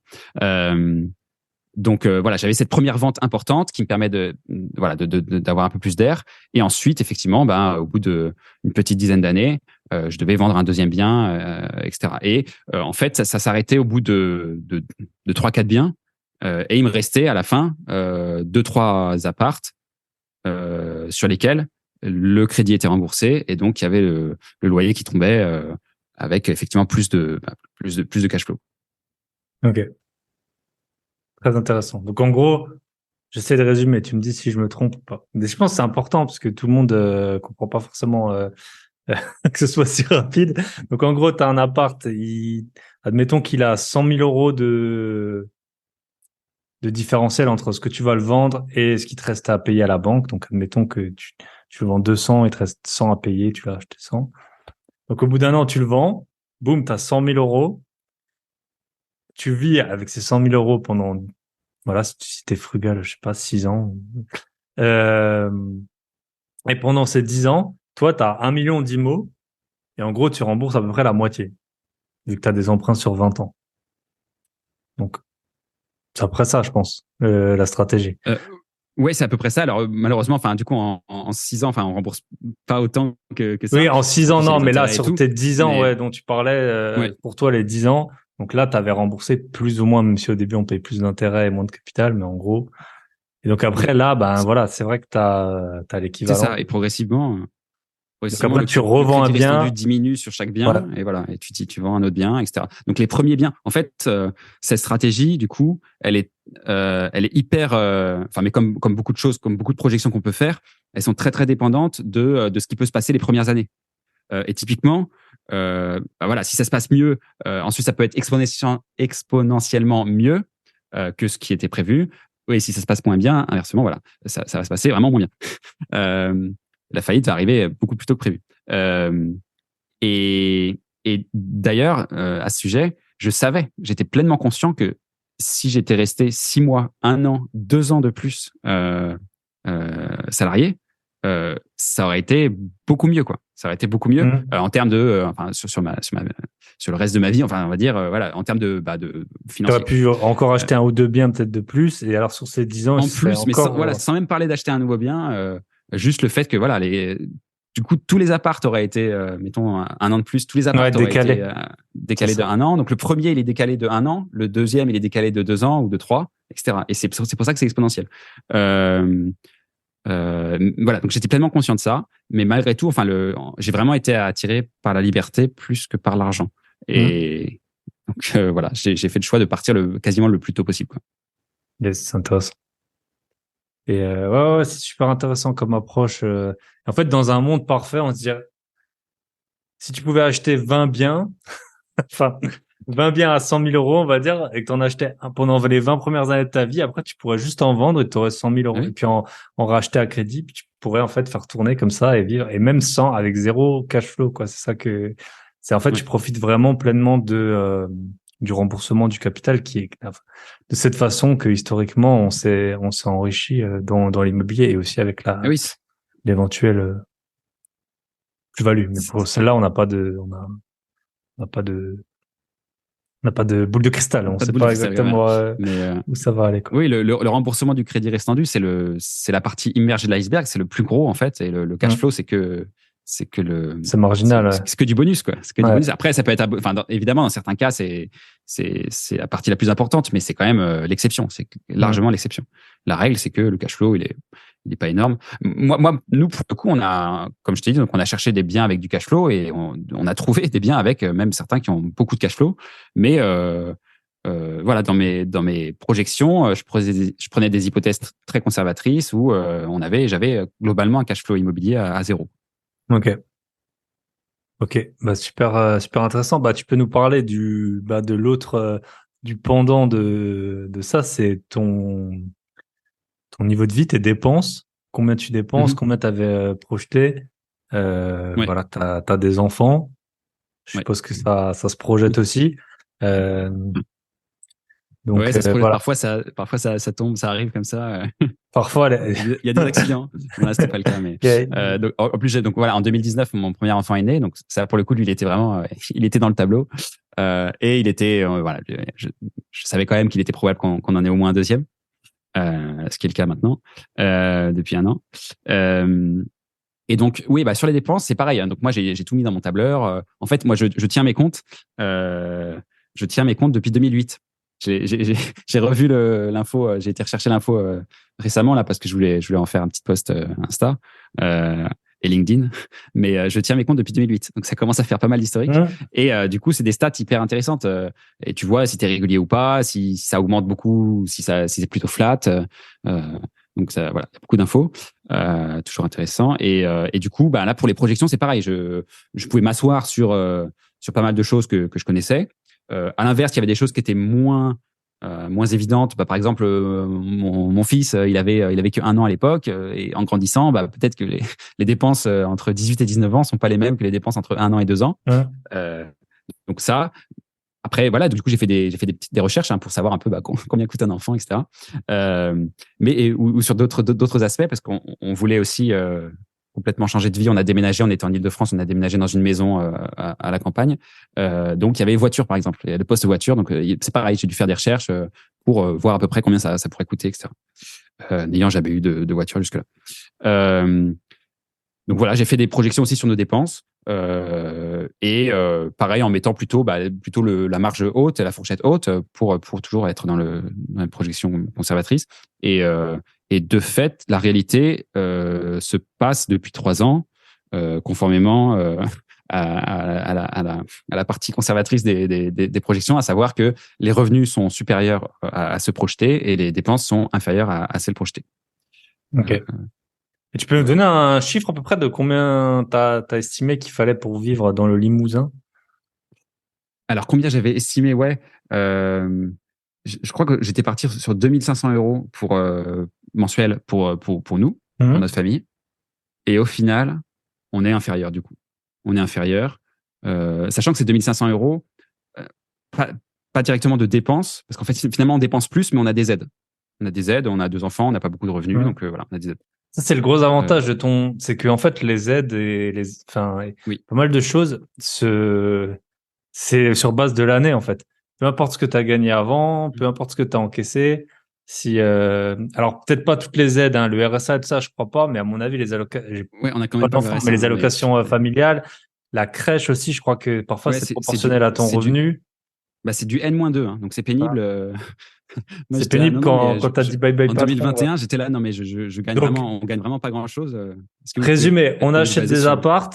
Donc voilà, j'avais cette première vente importante qui me permet d'avoir un peu plus d'air. Et ensuite, effectivement, au bout d'une petite dizaine d'années, je devais vendre un deuxième bien, etc. Et en fait, ça s'arrêtait au bout de 3-4 biens. Et il me restait à la fin 2-3 appartes sur lesquels le crédit était remboursé. Et donc, il y avait le loyer qui tombait avec effectivement plus de cash flow. Ok. Très intéressant. Donc, en gros, j'essaie de résumer. Tu me dis si je me trompe ou pas. Mais je pense que c'est important parce que tout le monde comprend pas forcément que ce soit si rapide. Donc, en gros, tu as un appart. Admettons qu'il a 100 000 euros de différentiel entre ce que tu vas le vendre et ce qui te reste à payer à la banque. Donc, admettons que tu le vends 200, il te reste 100 à payer. Tu l'as acheté 100. Donc, au bout d'1 an, tu le vends. Boum, tu as 100 000 euros. Tu vis avec ces 100 000 euros pendant, voilà, si t'es frugal, je sais pas, 6 ans. Et pendant ces 10 ans, toi, tu as 1 million d'IMO et en gros, tu rembourses à peu près la moitié, vu que tu as des emprunts sur 20 ans. Donc, c'est après ça, je pense, la stratégie. Ouais, c'est à peu près ça. Alors, malheureusement, du coup, en 6 ans, on rembourse pas autant que ça. Oui, en 6 ans, non, mais là, sur tes 10 ans, ouais, dont tu parlais, pour toi, les 10 ans, donc là, tu avais remboursé plus ou moins, même si au début, on paye plus d'intérêts et moins de capital, mais en gros. Et donc après, là, voilà, c'est vrai que tu as l'équivalent. C'est ça, et progressivement. Donc après, tu revends un bien. Diminue sur chaque bien, et voilà, et tu vends un autre bien, etc. Donc les premiers biens, en fait, cette stratégie, du coup, elle est hyper, mais comme beaucoup de choses, comme beaucoup de projections qu'on peut faire, elles sont très très dépendantes de ce qui peut se passer les premières années. Et typiquement, voilà, si ça se passe mieux, ensuite ça peut être exponentiellement mieux que ce qui était prévu. Et si ça se passe moins bien, inversement, voilà, ça va se passer vraiment moins bien. La faillite va arriver beaucoup plus tôt que prévu. Et d'ailleurs, à ce sujet, j'étais pleinement conscient que si j'étais resté 6 mois, 1 an, 2 ans de plus salarié, ça aurait été beaucoup mieux, quoi. Ça aurait été beaucoup mieux en termes de, sur le reste de ma vie, on va dire, voilà, en termes de financier. Tu aurais pu encore acheter 1 ou 2 biens peut-être de plus, et alors sur ces 10 ans, en plus, mais sans même parler d'acheter un nouveau bien. Juste le fait que voilà, du coup, tous les apparts auraient été, mettons, un an de plus, tous les apparts auraient décalé. été décalés de 1 an. Donc, le premier, il est décalé de 1 an. Le deuxième, il est décalé de 2 ans ou de 3, etc. Et c'est pour ça que c'est exponentiel. Voilà, donc j'étais pleinement conscient de ça. Mais malgré tout, j'ai vraiment été attiré par la liberté plus que par l'argent. Et donc, voilà, j'ai fait le choix de partir quasiment le plus tôt possible, quoi. Yes, c'est intéressant. Et ouais, c'est super intéressant comme approche. En fait, dans un monde parfait, on se dirait, si tu pouvais acheter 20 biens, enfin, 20 biens à 100 000 euros, on va dire, et que tu en achetais un pendant les 20 premières années de ta vie, après, tu pourrais juste en vendre et tu aurais 100 000 euros. Ah oui. Et puis en racheter à crédit, puis tu pourrais en fait faire tourner comme ça et vivre, et même sans, avec zéro cash flow, quoi. C'est ça que, c'est en fait, tu profites vraiment pleinement du remboursement du capital qui est de cette façon que historiquement on s'est enrichi dans l'immobilier et aussi avec Ah oui. l'éventuelle plus-value. Mais pour celle-là, on n'a pas de boule de cristal. On sait pas exactement où ça va aller, quoi. Oui, le remboursement du crédit restant dû, c'est la partie immergée de l'iceberg, c'est le plus gros en fait. Et le cash flow, c'est marginal. C'est que du bonus, quoi. C'est que du bonus. Après, ça peut être, évidemment, dans certains cas, c'est la partie la plus importante, mais c'est quand même l'exception. C'est largement l'exception. La règle, c'est que le cash flow, il est pas énorme. Nous, pour le coup, comme je t'ai dit, donc on a cherché des biens avec du cash flow et on a trouvé des biens avec même certains qui ont beaucoup de cash flow. Mais voilà, dans mes projections, je prenais des hypothèses très conservatrices où j'avais globalement un cash flow immobilier à 0. Ok, bah super intéressant. Bah tu peux nous parler de l'autre du pendant de ça, c'est ton niveau de vie, tes dépenses, combien tu dépenses, combien tu avais projeté. Voilà, t'as des enfants. Je suppose que ça se projette aussi. Donc ça se projette. voilà. Parfois ça tombe, ça arrive comme ça. Parfois, il y a des accidents. Là, c'était pas le cas, mais donc, en plus, en 2019, mon premier enfant est né, donc ça, pour le coup, lui, il était vraiment, il était dans le tableau, et il était, voilà, je savais quand même qu'il était probable qu'on en ait au moins un deuxième, ce qui est le cas maintenant, depuis 1 an. Et donc, oui, sur les dépenses, c'est pareil, hein. Donc moi, j'ai tout mis dans mon tableur. En fait, moi, je tiens mes comptes. Je tiens mes comptes depuis 2008. J'ai revu l'info, j'ai été rechercher l'info récemment là parce que je voulais en faire un petit post Insta et LinkedIn, mais je tiens mes comptes depuis 2008, donc ça commence à faire pas mal d'historique. Et du coup, c'est des stats hyper intéressantes et tu vois si t'es régulier ou pas, si ça augmente beaucoup, si c'est plutôt flat. Donc ça, voilà, il y a beaucoup d'infos, toujours intéressant. Et du coup, là pour les projections, c'est pareil. Je pouvais m'asseoir sur pas mal de choses que je connaissais. À l'inverse, il y avait des choses qui étaient moins évidentes. Par exemple, mon fils, il avait que 1 an à l'époque, et en grandissant, peut-être que les dépenses entre 18 et 19 ans sont pas les mêmes que les dépenses entre 1 an et 2 ans. Donc ça. Après, voilà, du coup, j'ai fait des recherches pour savoir un peu combien coûte un enfant, etc. Mais ou sur d'autres aspects, parce qu'on voulait aussi complètement changer de vie. On a déménagé, on était en Île-de-France, on a déménagé dans une maison à la campagne. Donc, il y avait voiture, par exemple. Il y a le poste voiture. Donc, c'est pareil, j'ai dû faire des recherches pour voir à peu près combien ça pourrait coûter, etc. N'ayant jamais eu de voiture jusque-là. Donc, voilà, j'ai fait des projections aussi sur nos dépenses. Et pareil, en mettant plutôt la marge haute et la fourchette haute pour toujours être dans la projection conservatrice. Et de fait, la réalité se passe depuis 3 ans, conformément à la partie conservatrice des projections, à savoir que les revenus sont supérieurs à ceux projetés et les dépenses sont inférieures à celles projetées. Ok. Et tu peux me donner un chiffre à peu près de combien t'as estimé qu'il fallait pour vivre dans le Limousin? Alors, combien j'avais estimé? Je crois que j'étais parti sur 2500 € mensuel pour nous, pour notre famille. Et au final, on est inférieur du coup. On est inférieur, sachant que c'est 2500 €, pas directement de dépenses, parce qu'en fait, finalement, on dépense plus, mais on a des aides. On a des aides, on a 2 enfants, on n'a pas beaucoup de revenus, donc voilà, on a des aides. Ça, c'est le gros avantage c'est que en fait, les aides pas mal de choses c'est sur base de l'année, en fait. Peu importe ce que tu as gagné avant, peu importe ce que tu as encaissé, si alors peut-être pas toutes les aides, hein, le RSA et tout ça, je crois pas, mais à mon avis, les allocations, j'ai Ouais, on a quand pas même pas le d'enfants, mais RSA, les hein, mais allocations familiales, la crèche aussi, je crois que parfois ouais, c'est proportionnel à ton revenu. c'est du N-2, hein, donc c'est pénible. Moi, C'est j'étais là, pénible non, non, mais quand t'as dit bye bye en patron. Ouais. 2021, j'étais là, non, mais je gagne Donc, vraiment, on gagne vraiment pas grand-chose. Est-ce que vous pouvez résumé, on peut-être vous achète baser des sur. apparts,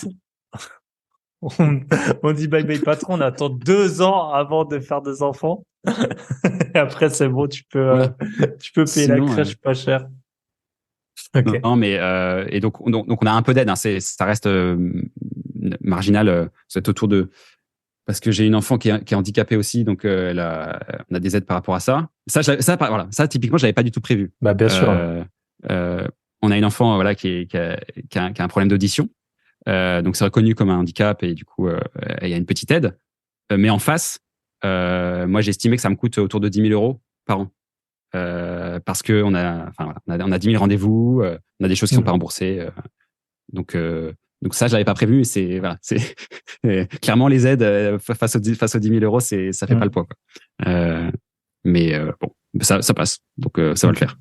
on, on dit bye bye patron, on attend 2 ans avant de faire des enfants. Et après, c'est bon, Voilà. tu peux payer la Sinon, crèche pas cher. Ok. non, mais et donc on a un peu d'aide. Hein, ça reste marginal. C'est autour de parce que j'ai une enfant qui est handicapée aussi, donc on a des aides par rapport à ça. Voilà, ça typiquement, j'avais pas du tout prévu. Bah, bien sûr. Euh, on a une enfant voilà qui a un problème d'audition, donc c'est reconnu comme un handicap et du coup il y a une petite aide. Mais en face, moi j'ai estimé que ça me coûte autour de 10 000 euros par an. Parce que enfin, voilà, on a 10 000 rendez-vous, on a des choses qui sont pas remboursées. Donc ça, je l'avais pas prévu. Et c'est clairement les aides face aux 10 000 euros, ça fait pas le poids, quoi. Mais bon, ça passe. Donc ça va le faire.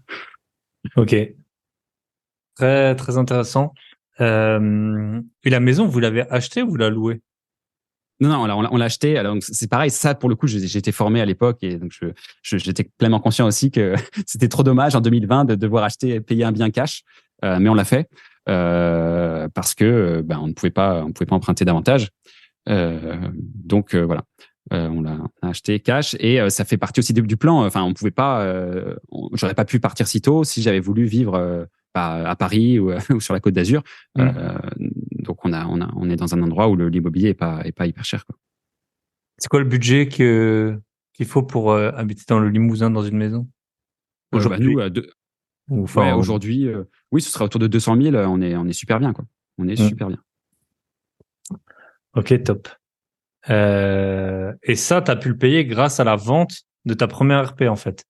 Ok. Très, très intéressant. Et la maison, vous l'avez achetée ou vous la louée? Non, non, on l'a acheté. Alors, donc, c'est pareil. Ça, pour le coup, j'ai été formé à l'époque et donc j'étais pleinement conscient aussi que c'était trop dommage en 2020 de devoir acheter, payer un bien cash. Mais on l'a fait parce que on ne pouvait pas emprunter davantage. Donc voilà, on l'a acheté cash et ça fait partie aussi du plan. Enfin, on pouvait pas, j'aurais pas pu partir si tôt si j'avais voulu vivre à Paris ou sur la Côte d'Azur. Donc on est dans un endroit où l'immobilier est pas hyper cher, quoi. C'est quoi le budget qu'il faut pour habiter dans le Limousin dans une maison Nous, aujourd'hui? ouais, aujourd'hui, oui, ce sera autour de 200 000. On est super bien, quoi. On est super bien. Ok, top. Et ça, tu as pu le payer grâce à la vente de ta première RP, en fait.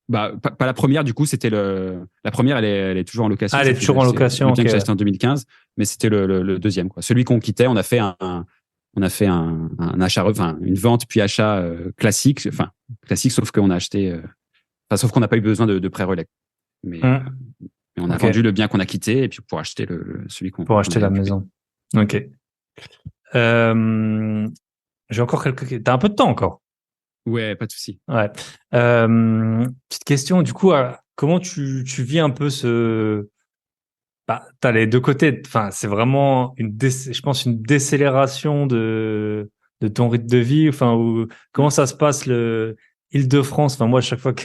Bah, pas la première, du coup, c'était la première, elle est toujours en location. Ah, elle est toujours en location. Le bien Ok. que j'ai acheté en 2015, mais c'était le deuxième, quoi. Celui qu'on quittait, on a fait un achat, enfin, une vente puis achat classique, enfin, classique, sauf qu'on a acheté, sauf qu'on n'a pas eu besoin de pré-relais. Mais on a vendu le bien qu'on a quitté et puis pour acheter celui qu'on Pour acheter avait la occupé. maison. Ok. J'ai encore T'as un peu de temps encore. Ouais, pas de souci. Ouais. Petite question, du coup, comment tu vis un peu t'as les deux côtés. Enfin, c'est vraiment je pense, une décélération de ton rythme de vie. Enfin, comment ça se passe Île-de-France? Enfin, moi, chaque fois que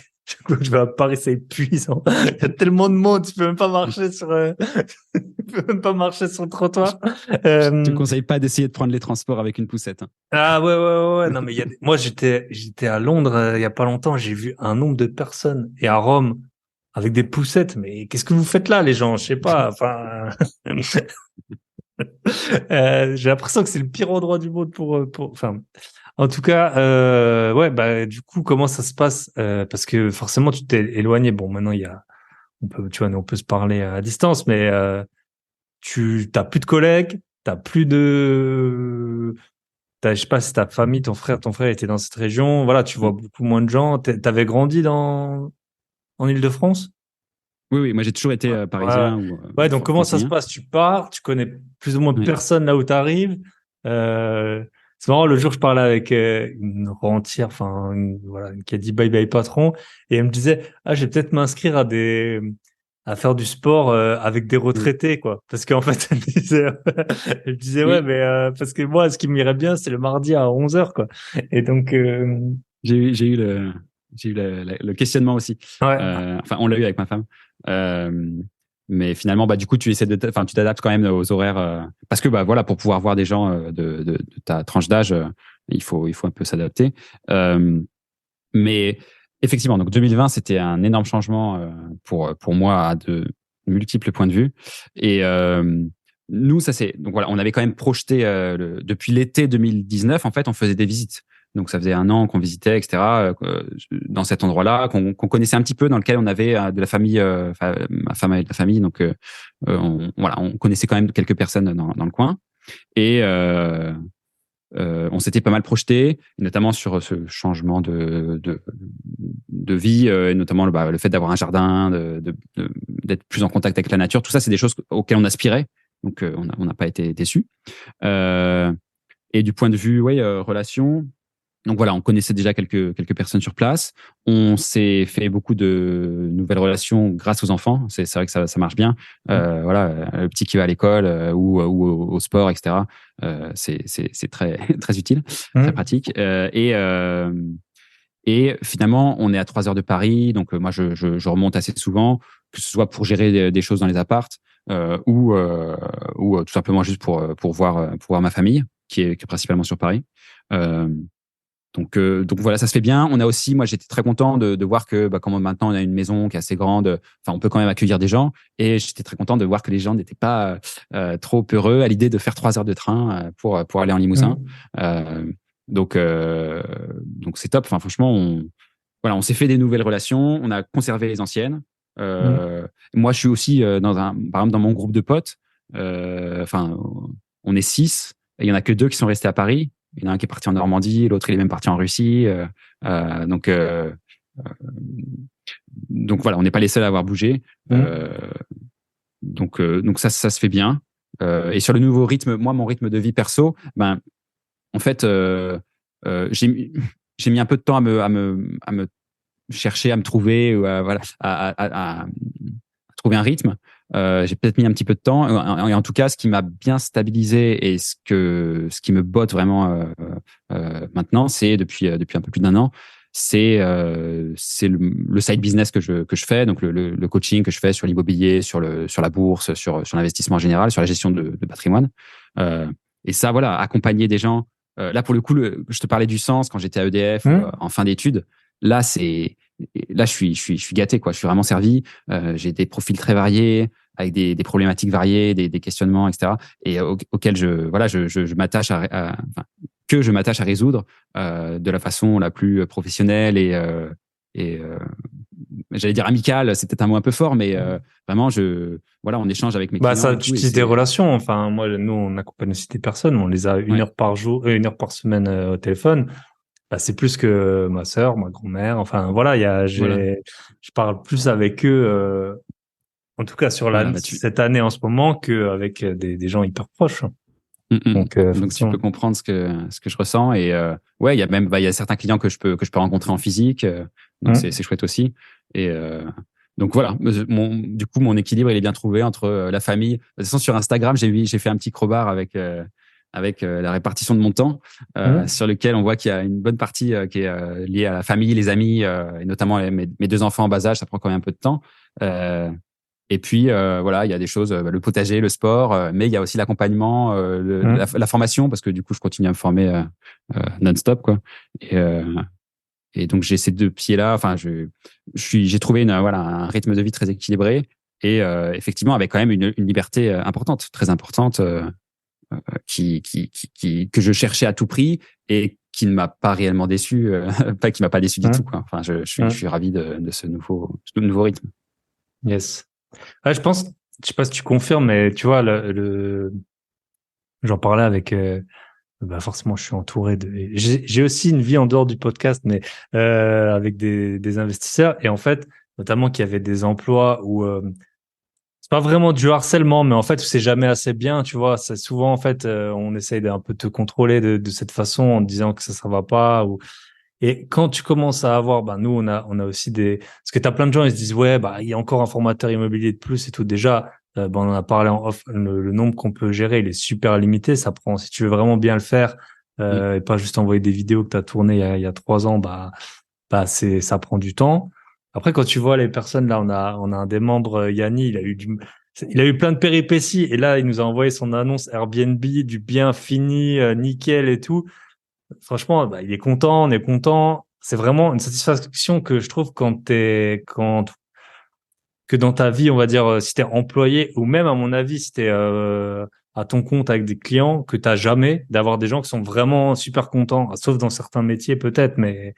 je vais à Paris, c'est épuisant. Il y a tellement de monde, tu peux même pas marcher tu peux même pas marcher sur le trottoir. Je te conseille pas d'essayer de prendre les transports avec une poussette, hein. Ah ouais. Non, mais moi, j'étais à Londres il y a pas longtemps. J'ai vu un nombre de personnes et à Rome avec des poussettes. Mais qu'est-ce que vous faites là, les gens? Je sais pas. Enfin, j'ai l'impression que c'est le pire endroit du monde enfin, en tout cas, ouais, bah, du coup, comment ça se passe? Parce que forcément, tu t'es éloigné. Bon, maintenant, tu vois, on peut se parler à distance, mais, t'as plus de collègues, je sais pas si ta famille, ton frère était dans cette région. Voilà, tu vois beaucoup moins de gens. T'avais grandi en Île-de-France? Oui, moi j'ai toujours été Ouais. parisien Ouais, ou donc comment ça se francilien. passe? Tu pars, tu connais plus ou moins Ouais. personne là où tu arrives. C'est marrant, le jour je parlais avec une rentière, enfin voilà, qui a dit bye bye patron, et elle me disait ah je vais peut-être m'inscrire à faire du sport avec des Oui. retraités quoi, parce qu'en fait elle me disait ouais Oui. mais parce que moi ce qui m'irait bien c'est le mardi à 11h quoi, et donc J'ai eu le questionnement aussi. ouais. Enfin, on l'a eu avec ma femme. Euh, mais finalement, bah, du coup, tu t'adaptes quand même aux horaires parce que, bah, voilà, pour pouvoir voir des gens de ta tranche d'âge, il faut un peu s'adapter. Mais effectivement, donc 2020, c'était un énorme changement pour moi à de multiples points de vue. Et nous, donc voilà, on avait quand même projeté depuis l'été 2019, en fait, on faisait des visites. Donc ça faisait 1 an qu'on visitait, etc. Dans cet endroit-là, qu'on connaissait un petit peu, dans lequel on avait de la famille, ma femme avait de la famille, donc voilà, on connaissait quand même quelques personnes dans le coin. Et on s'était pas mal projeté, notamment sur ce changement de vie, et notamment le fait d'avoir un jardin, d'être plus en contact avec la nature. Tout ça, c'est des choses auxquelles on aspirait. Donc, on n'a pas été déçus. Et du point de vue, relation, donc voilà, on connaissait déjà quelques personnes sur place. On s'est fait beaucoup de nouvelles relations grâce aux enfants. C'est vrai que ça marche bien. Voilà, le petit qui va à l'école ou au sport, etc. C'est très très utile, très pratique. Et finalement, on est à 3 heures de Paris. Donc moi, je remonte assez souvent, que ce soit pour gérer des choses dans les appartes ou tout simplement juste pour voir ma famille qui est principalement sur Paris. Donc voilà, ça se fait bien. On a aussi, moi, j'étais très content de voir que, comme maintenant on a une maison qui est assez grande, enfin, on peut quand même accueillir des gens. Et j'étais très content de voir que les gens n'étaient pas trop heureux à l'idée de faire 3 heures de train pour aller en Limousin. Donc c'est top. Enfin, franchement, on s'est fait des nouvelles relations. On a conservé les anciennes. Moi, je suis aussi par exemple, dans mon groupe de potes. Enfin, on est 6. Il y en a que 2 qui sont restés à Paris. Il y en a un qui est parti en Normandie, l'autre il est même parti en Russie. Donc voilà, on n'est pas les seuls à avoir bougé. Donc ça se fait bien. Et sur le nouveau rythme, moi mon rythme de vie perso, en fait j'ai mis un peu de temps à me chercher, à me trouver, à trouver un rythme. J'ai peut-être mis un petit peu de temps. Et en tout cas, ce qui m'a bien stabilisé et ce qui me botte vraiment maintenant, c'est depuis un peu plus d'1 an, c'est le side business que je fais, donc le coaching que je fais sur l'immobilier, sur la bourse, sur l'investissement en général, sur la gestion de patrimoine. Et ça, voilà, accompagner des gens. Là, pour le coup, je te parlais du sens quand j'étais à EDF en fin d'études. Là, je suis gâté, quoi. Je suis vraiment servi. J'ai des profils très variés, avec des problématiques variées, des questionnements, etc. Et auxquels je m'attache que je m'attache à résoudre de la façon la plus professionnelle et j'allais dire amicale. C'est peut-être un mot un peu fort, mais vraiment, on échange avec mes clients. Ça, tu utilises des relations. Enfin, nous, on accompagne aussi des personnes. On les a 1 heure par jour, 1 heure par semaine au téléphone. C'est plus que ma sœur, ma grand-mère. Enfin, voilà, je parle plus avec eux, en tout cas sur cette année en ce moment, qu'avec des gens hyper proches. Donc tu peux comprendre ce que je ressens. Et il y a même, il y a certains clients que je peux rencontrer en physique. Donc c'est chouette aussi. Et donc voilà, du coup, mon équilibre, il est bien trouvé entre la famille. De toute façon, sur Instagram, j'ai fait un petit crowbar avec la répartition de mon temps, sur lequel on voit qu'il y a une bonne partie qui est liée à la famille, les amis, et notamment mes 2 enfants en bas âge. Ça prend quand même un peu de temps. Et puis il y a des choses, le potager, le sport, mais il y a aussi l'accompagnement, la formation, parce que du coup je continue à me former non-stop, quoi. Et donc j'ai ces 2 pieds-là. Enfin, j'ai trouvé un rythme de vie très équilibré et effectivement avec quand même une liberté importante, très importante, que je cherchais à tout prix et qui ne m'a pas réellement déçu, qui m'a pas déçu du tout, quoi. Enfin, je suis ravi de ce nouveau rythme. Yes. Je pense, je sais pas si tu confirmes, mais tu vois, j'en parlais avec, forcément, je suis entouré j'ai aussi une vie en dehors du podcast, mais avec des investisseurs, et en fait, notamment qu'il y avait des emplois où c'est pas vraiment du harcèlement, mais en fait, c'est jamais assez bien, tu vois. C'est souvent, en fait, on essaye d'un peu te contrôler de cette façon en te disant que ça va pas, et quand tu commences à avoir, nous, on a aussi parce que t'as plein de gens, ils se disent, ouais, il y a encore un formateur immobilier de plus et tout. Déjà, on en a parlé en off, le nombre qu'on peut gérer, il est super limité. Ça prend, si tu veux vraiment bien le faire, et pas juste envoyer des vidéos que t'as tournées il y a 3 ans, ça prend du temps. Après, quand tu vois les personnes, là, on a un des membres, Yanni, il a eu plein de péripéties, et là, il nous a envoyé son annonce Airbnb, du bien fini, nickel et tout. Franchement, il est content, on est content. C'est vraiment une satisfaction que je trouve que dans ta vie, on va dire, si t'es employé, ou même à mon avis, si t'es à ton compte avec des clients, que t'as jamais, d'avoir des gens qui sont vraiment super contents, sauf dans certains métiers peut-être, mais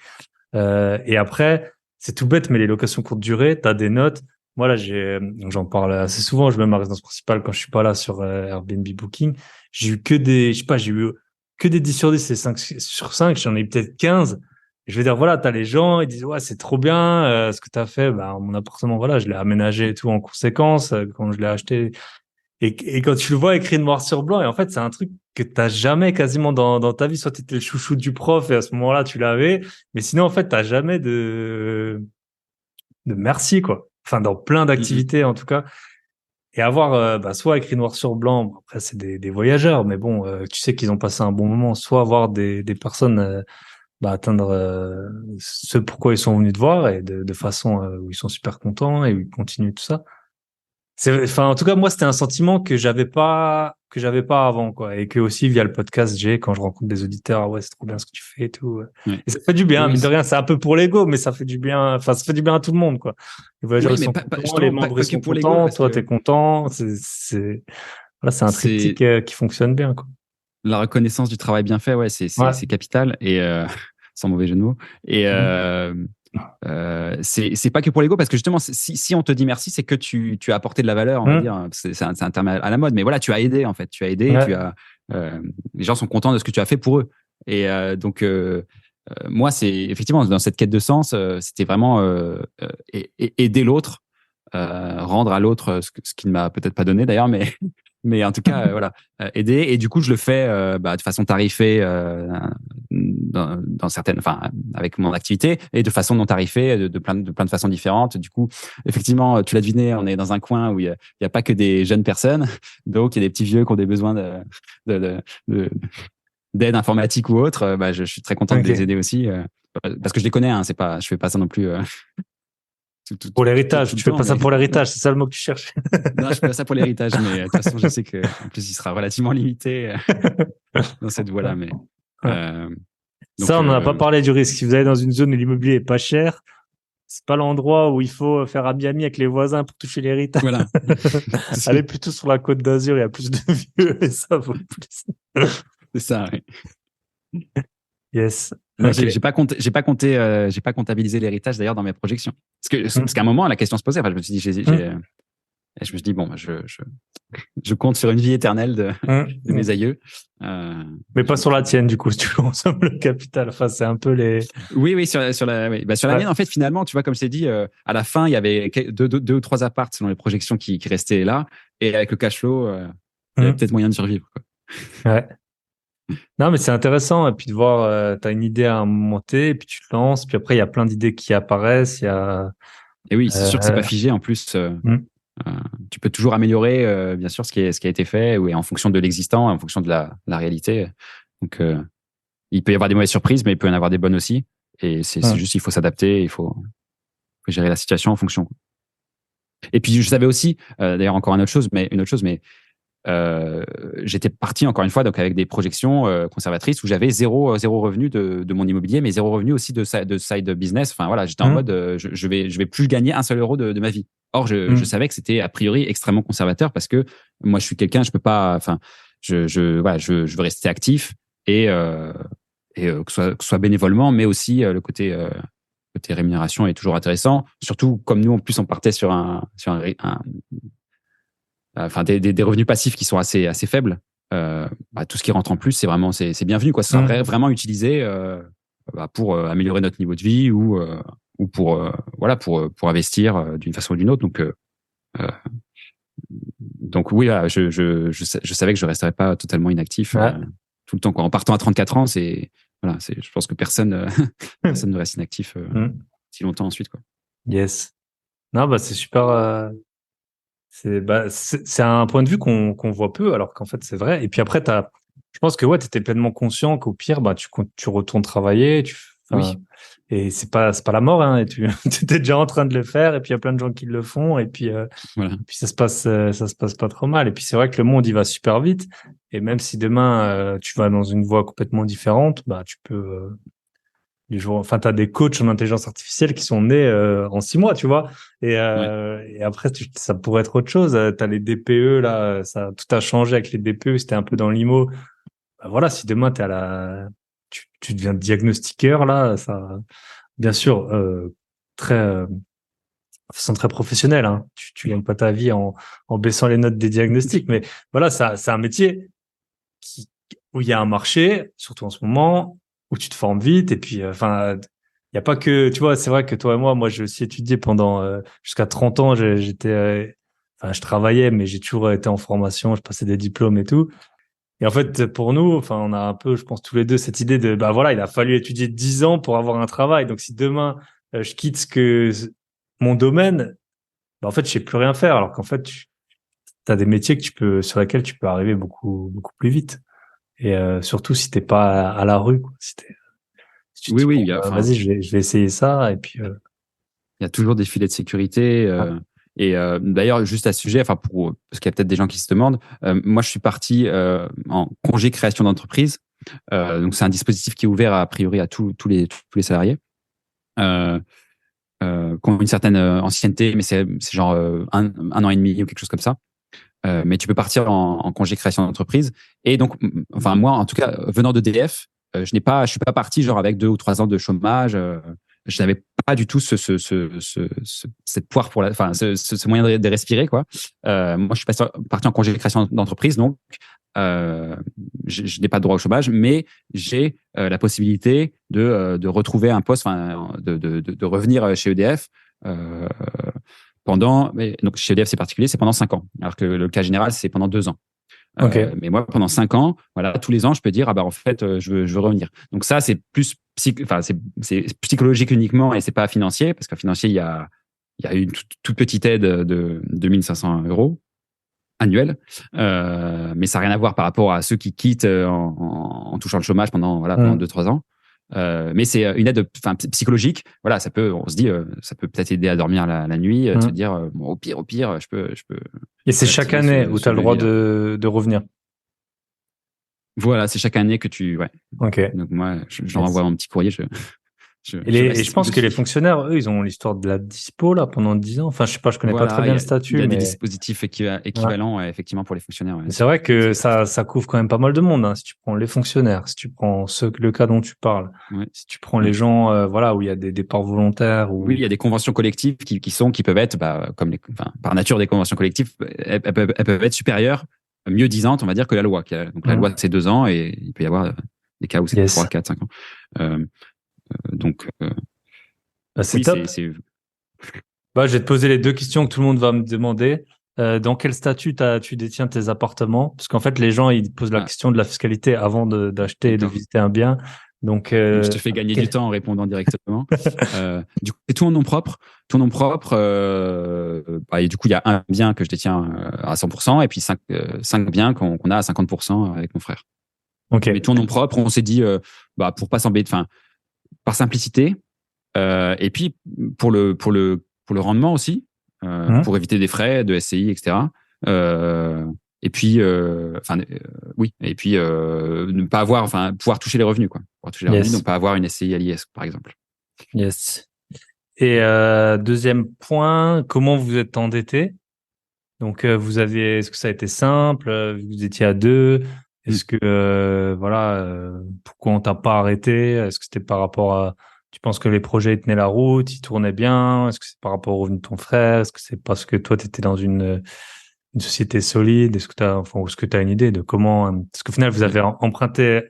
et après, c'est tout bête, mais les locations courte durée, t'as des notes. Moi là, j'en parle assez souvent. Je mets ma résidence principale quand je suis pas là sur Airbnb Booking. J'ai eu que j'ai eu que des 10 sur 10 et 5 sur 5, j'en ai peut-être 15. Je veux dire, voilà, t'as les gens, ils disent, ouais, c'est trop bien, ce que t'as fait, bah, mon appartement, voilà, je l'ai aménagé et tout en conséquence, quand je l'ai acheté. Et quand tu le vois écrit noir sur blanc, et en fait, c'est un truc que t'as jamais quasiment dans ta vie. Soit t'étais le chouchou du prof et à ce moment-là, tu l'avais. Mais sinon, en fait, t'as jamais de merci, quoi. Enfin, dans plein Mm, d'activités, en tout cas. Et avoir, bah, soit écrit noir sur blanc, bon, après, c'est des voyageurs, mais bon, tu sais qu'ils ont passé un bon moment. Soit avoir des personnes, bah, atteindre ce pourquoi ils sont venus te voir et de façon où ils sont super contents et où ils continuent tout ça. Enfin, en tout cas, moi, c'était un sentiment que j'avais pas avant, quoi. Et que aussi, via le podcast, quand je rencontre des auditeurs, ah ouais, c'est trop bien ce que tu fais et tout. Ouais. ouais. Et ça fait du bien, Oui, mine de rien. C'est un peu pour l'ego, mais ça fait du bien. Enfin, ça fait du bien à tout le monde, quoi. Les voyageurs, oui, ils mais sont contents, les justement, membres, ils pas que sont pour l'ego, contents, parce toi, que t'es content. Voilà, c'est un c'est triptyque qui fonctionne bien, quoi. la reconnaissance du travail bien fait, ouais, Ouais. c'est capital, et sans mauvais jeu de mots. Et Mhm. c'est pas que pour l'ego, parce que justement, si on te dit merci, c'est que tu as apporté de la valeur, on va Mhm. dire. C'est un terme à la mode, mais voilà, tu as aidé, en fait. Tu as aidé, Ouais. les gens sont contents de ce que tu as fait pour eux. Et donc, moi, c'est effectivement dans cette quête de sens, c'était vraiment aider l'autre, rendre à l'autre ce qu'il ne m'a peut-être pas donné d'ailleurs, mais mais en tout cas, voilà, aider. Et du coup, je le fais de façon tarifée dans certaines, enfin, avec mon activité, et de façon non tarifée, de plein de façons différentes. Du coup, effectivement, tu l'as deviné, on est dans un coin où il y a pas que des jeunes personnes, donc il y a des petits vieux qui ont des besoins de, de- d'aide informatique ou autre. Bah, je suis très content de les Ok. aider aussi, parce que je les connais. Hein, c'est pas, je fais pas ça non plus Pour l'héritage. tout le Tu fais temps, pas ça mais pour l'héritage. C'est ça le mot que tu cherches. non, je fais pas ça pour l'héritage, mais de toute façon, je sais que en plus, il sera relativement limité dans cette voie-là. Mais Ouais. euh, donc Ça, on n'en a pas parlé du risque. Si vous allez dans une zone où l'immobilier est pas cher, c'est pas l'endroit où il faut faire ami-ami avec les voisins pour toucher l'héritage. voilà. Allez plutôt sur la Côte d'Azur, il y a plus de vieux et ça vaut plus. C'est ça. Ouais. Yes. Non, Ok. j'ai pas comptabilisé l'héritage d'ailleurs dans mes projections. Parce Mm. qu'à un moment, la question se posait. Enfin, je me suis dit, Mm. je me suis dit, bon, je compte sur une vie éternelle de mes Mm. aïeux. Mais pas sur Donc, la tienne, du coup, si tu consommes le capital. Enfin, c'est un peu les. oui, oui, sur la Ouais. mienne, en fait, finalement, tu vois, comme je t'ai dit, à la fin, il y avait deux ou trois apparts selon les projections qui restaient là. Et avec le cash flow, il y avait Mm. peut-être moyen de survivre, quoi. Ouais. Non, mais c'est intéressant. Et puis de voir, t'as une idée à un moment T, et puis tu te lances. Puis après, il y a plein d'idées qui apparaissent. Il y a. Et oui, c'est sûr que c'est Euh, pas figé. En plus, mm. euh, tu peux toujours améliorer, bien sûr, ce qui a été fait, ou en fonction de l'existant, en fonction de la réalité. Donc, il peut y avoir des mauvaises surprises, mais il peut y en avoir des bonnes aussi. Et c'est Mm. juste, il faut s'adapter, faut gérer la situation en fonction. Et puis, je savais aussi, d'ailleurs, encore une autre chose, mais j'étais parti encore une fois donc avec des projections conservatrices où j'avais zéro revenu de mon immobilier, mais zéro revenu aussi de side business. Enfin voilà, j'étais en mode Mm. je vais plus gagner un seul euro de ma vie. Or je Mm. savais que c'était a priori extrêmement conservateur, parce que moi je suis quelqu'un, je peux pas, enfin voilà, je veux rester actif, et que ce soit bénévolement, mais aussi côté rémunération est toujours intéressant. Surtout comme nous en plus on partait sur enfin des revenus passifs qui sont assez faibles. Tout ce qui rentre en plus, c'est bienvenu, quoi. Ce sera Mm. vraiment utilisé pour améliorer notre niveau de vie, ou pour voilà, pour investir d'une façon ou d'une autre. Euh, donc oui, voilà, je savais que je resterais pas totalement inactif Ouais. tout le temps, quoi. En partant à 34 ans, voilà, je pense que personne ne reste inactif Mm. si longtemps ensuite, quoi. Yes. Non, bah, c'est super. C'est un point de vue qu'on voit peu, alors qu'en fait, c'est vrai. Et puis après, je pense que ouais, tu étais pleinement conscient qu'au pire, bah, tu retournes travailler. Enfin, Oui, et c'est pas la mort, hein. Et tu étais déjà en train de le faire. Et puis, il y a plein de gens qui le font. voilà. Et puis ça se passe pas trop mal. Et puis, c'est vrai que le monde, il va super vite. Et même si demain, tu vas dans une voie complètement différente, bah, tu peux, enfin, t'as des coachs en intelligence artificielle qui sont nés en 6 mois, tu vois. Ouais. Et après, ça pourrait être autre chose. T'as les DPE là, ça tout a changé avec les DPE. C'était un peu dans l'IMO. Bah, voilà, si demain tu deviens diagnostiqueur là, ça, bien sûr, très de façon très professionnelle. Hein. Tu gagnes pas ta vie en baissant les notes des diagnostics, mais voilà, ça, c'est un métier qui où il y a un marché, surtout en ce moment, où tu te formes vite. Et puis, enfin, il y a pas que, tu vois, c'est vrai que toi et moi, j'ai aussi étudié pendant jusqu'à 30 ans. J'étais, enfin, je travaillais, mais j'ai toujours été en formation. Je passais des diplômes et tout. Et en fait, pour nous, enfin, on a un peu, je pense, tous les deux cette idée de, bah voilà, il a fallu étudier 10 ans pour avoir un travail. Donc, si demain, je quitte mon domaine, bah, en fait, je sais plus rien faire. Alors qu'en fait, tu as des métiers sur lesquels tu peux arriver beaucoup, beaucoup plus vite. Et surtout si t'es pas à la rue, quoi. Si tu te Oui, dis, oui, bon, bah, vas-y, je vais essayer ça. Et puis, il y a toujours des filets de sécurité. Et d'ailleurs, juste à ce sujet, enfin parce qu'il y a peut-être des gens qui se demandent, moi je suis parti en congé création d'entreprise. Donc c'est un dispositif qui est ouvert a priori à tous les salariés qui ont une certaine ancienneté, mais c'est genre un an et demi ou quelque chose comme ça. Mais tu peux partir en congé création d'entreprise. Et donc, enfin moi en tout cas, venant d'EDF, je suis pas parti genre avec 2 ou 3 ans de chômage. Je n'avais pas du tout cette poire pour enfin, ce moyen de respirer, quoi. Moi, je suis parti en congé de création d'entreprise, donc je n'ai pas de droit au chômage, mais j'ai la possibilité de retrouver un poste, enfin, de revenir chez EDF donc chez EDF, c'est particulier, c'est pendant 5 ans, alors que le cas général, c'est pendant 2 ans. ok. Mais moi, pendant 5 ans, voilà, tous les ans, je peux dire, ah bah, en fait, je veux revenir. Donc ça, c'est plus c'est psychologique uniquement et c'est pas financier, parce qu'en financier, il y a une toute petite aide de 1 500 € annuels. Mais ça n'a rien à voir par rapport à ceux qui quittent en touchant le chômage pendant 2-3 ans. Mais c'est une aide psychologique. Voilà, on se dit, ça peut peut-être aider à dormir la nuit, de se dire, bon, au pire, je peux. Et c'est chaque année où tu as le droit de revenir. Voilà, c'est chaque année que ouais. Ok. Donc moi, j'en envoie un petit courrier. Et je pense que les fonctionnaires, eux, ils ont l'histoire de la dispo là pendant 10 ans. Enfin, je sais pas, je connais pas très bien le statut. Il y a mais... des dispositifs équivalents, effectivement, pour les fonctionnaires. C'est vrai que ça couvre quand même pas mal de monde. Hein. Si tu prends les fonctionnaires, si tu prends le cas dont tu parles, si tu prends les gens, voilà, où il y a des départs volontaires. Oui, il y a des conventions collectives qui peuvent être, par nature des conventions collectives, elles peuvent être supérieures, mieux disantes, on va dire, que la loi. Donc la loi, c'est 2 ans et il peut y avoir des cas où c'est 3, 4, 5 ans. Donc, c'est top. Bah, je vais te poser les 2 questions que tout le monde va me demander. Dans quel statut tu détiens tes appartements? Parce qu'en fait, les gens, ils posent la question de la fiscalité avant d'acheter et de visiter un bien. Donc, je te fais gagner du temps en répondant directement. Du coup, c'est tout en nom propre. Et du coup, il y a un bien que je détiens à 100% et puis 5 biens qu'on a à 50% avec mon frère. Okay. Mais tout en nom propre, on s'est dit, pour pas s'embêter, par simplicité, et puis pour le rendement aussi, pour éviter des frais de SCI, etc. Et puis, oui, et puis ne pas avoir, pouvoir toucher les revenus, quoi. Pouvoir toucher les revenus, donc pas avoir une SCI à l'IS, par exemple. Yes. Et deuxième point, comment vous êtes endetté? Donc, est-ce que ça a été simple? Vous étiez à 2? Est-ce que, pourquoi on t'a pas arrêté? Est-ce que c'était par rapport à, tu penses que les projets tenaient la route, ils tournaient bien? Est-ce que c'est par rapport au revenu de ton frère? Est-ce que c'est parce que toi, tu étais dans une société solide? Est-ce que tu as une idée de comment, parce qu'au final, vous avez emprunté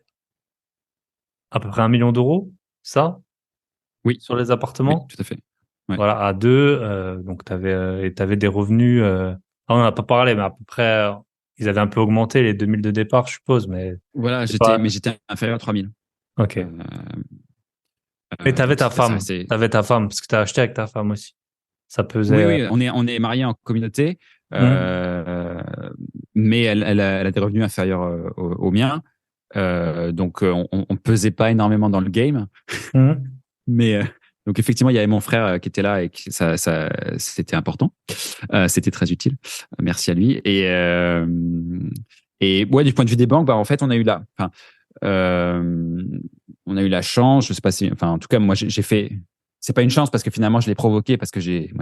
à peu près 1 million d'euros, ça? Oui. Sur les appartements? Oui, tout à fait. Ouais. Voilà, à 2, donc t'avais des revenus, on n'en a pas parlé, mais à peu près, ils avaient un peu augmenté les 2000 de départ, je suppose, mais. Voilà, j'étais inférieur à 3000. Ok. Mais t'avais ta femme. T'avais ta femme, parce que t'as acheté avec ta femme aussi. Ça pesait. Oui, on est mariés en communauté, mais elle a des revenus inférieurs aux miens. Donc, on pesait pas énormément dans le game. Mais donc, effectivement, il y avait mon frère qui était là et ça c'était important. C'était très utile. Merci à lui. Et ouais, du point de vue des banques, en fait, on a eu la chance. Je sais pas si, en tout cas, moi, j'ai fait. C'est pas une chance parce que finalement, je l'ai provoqué parce que j'ai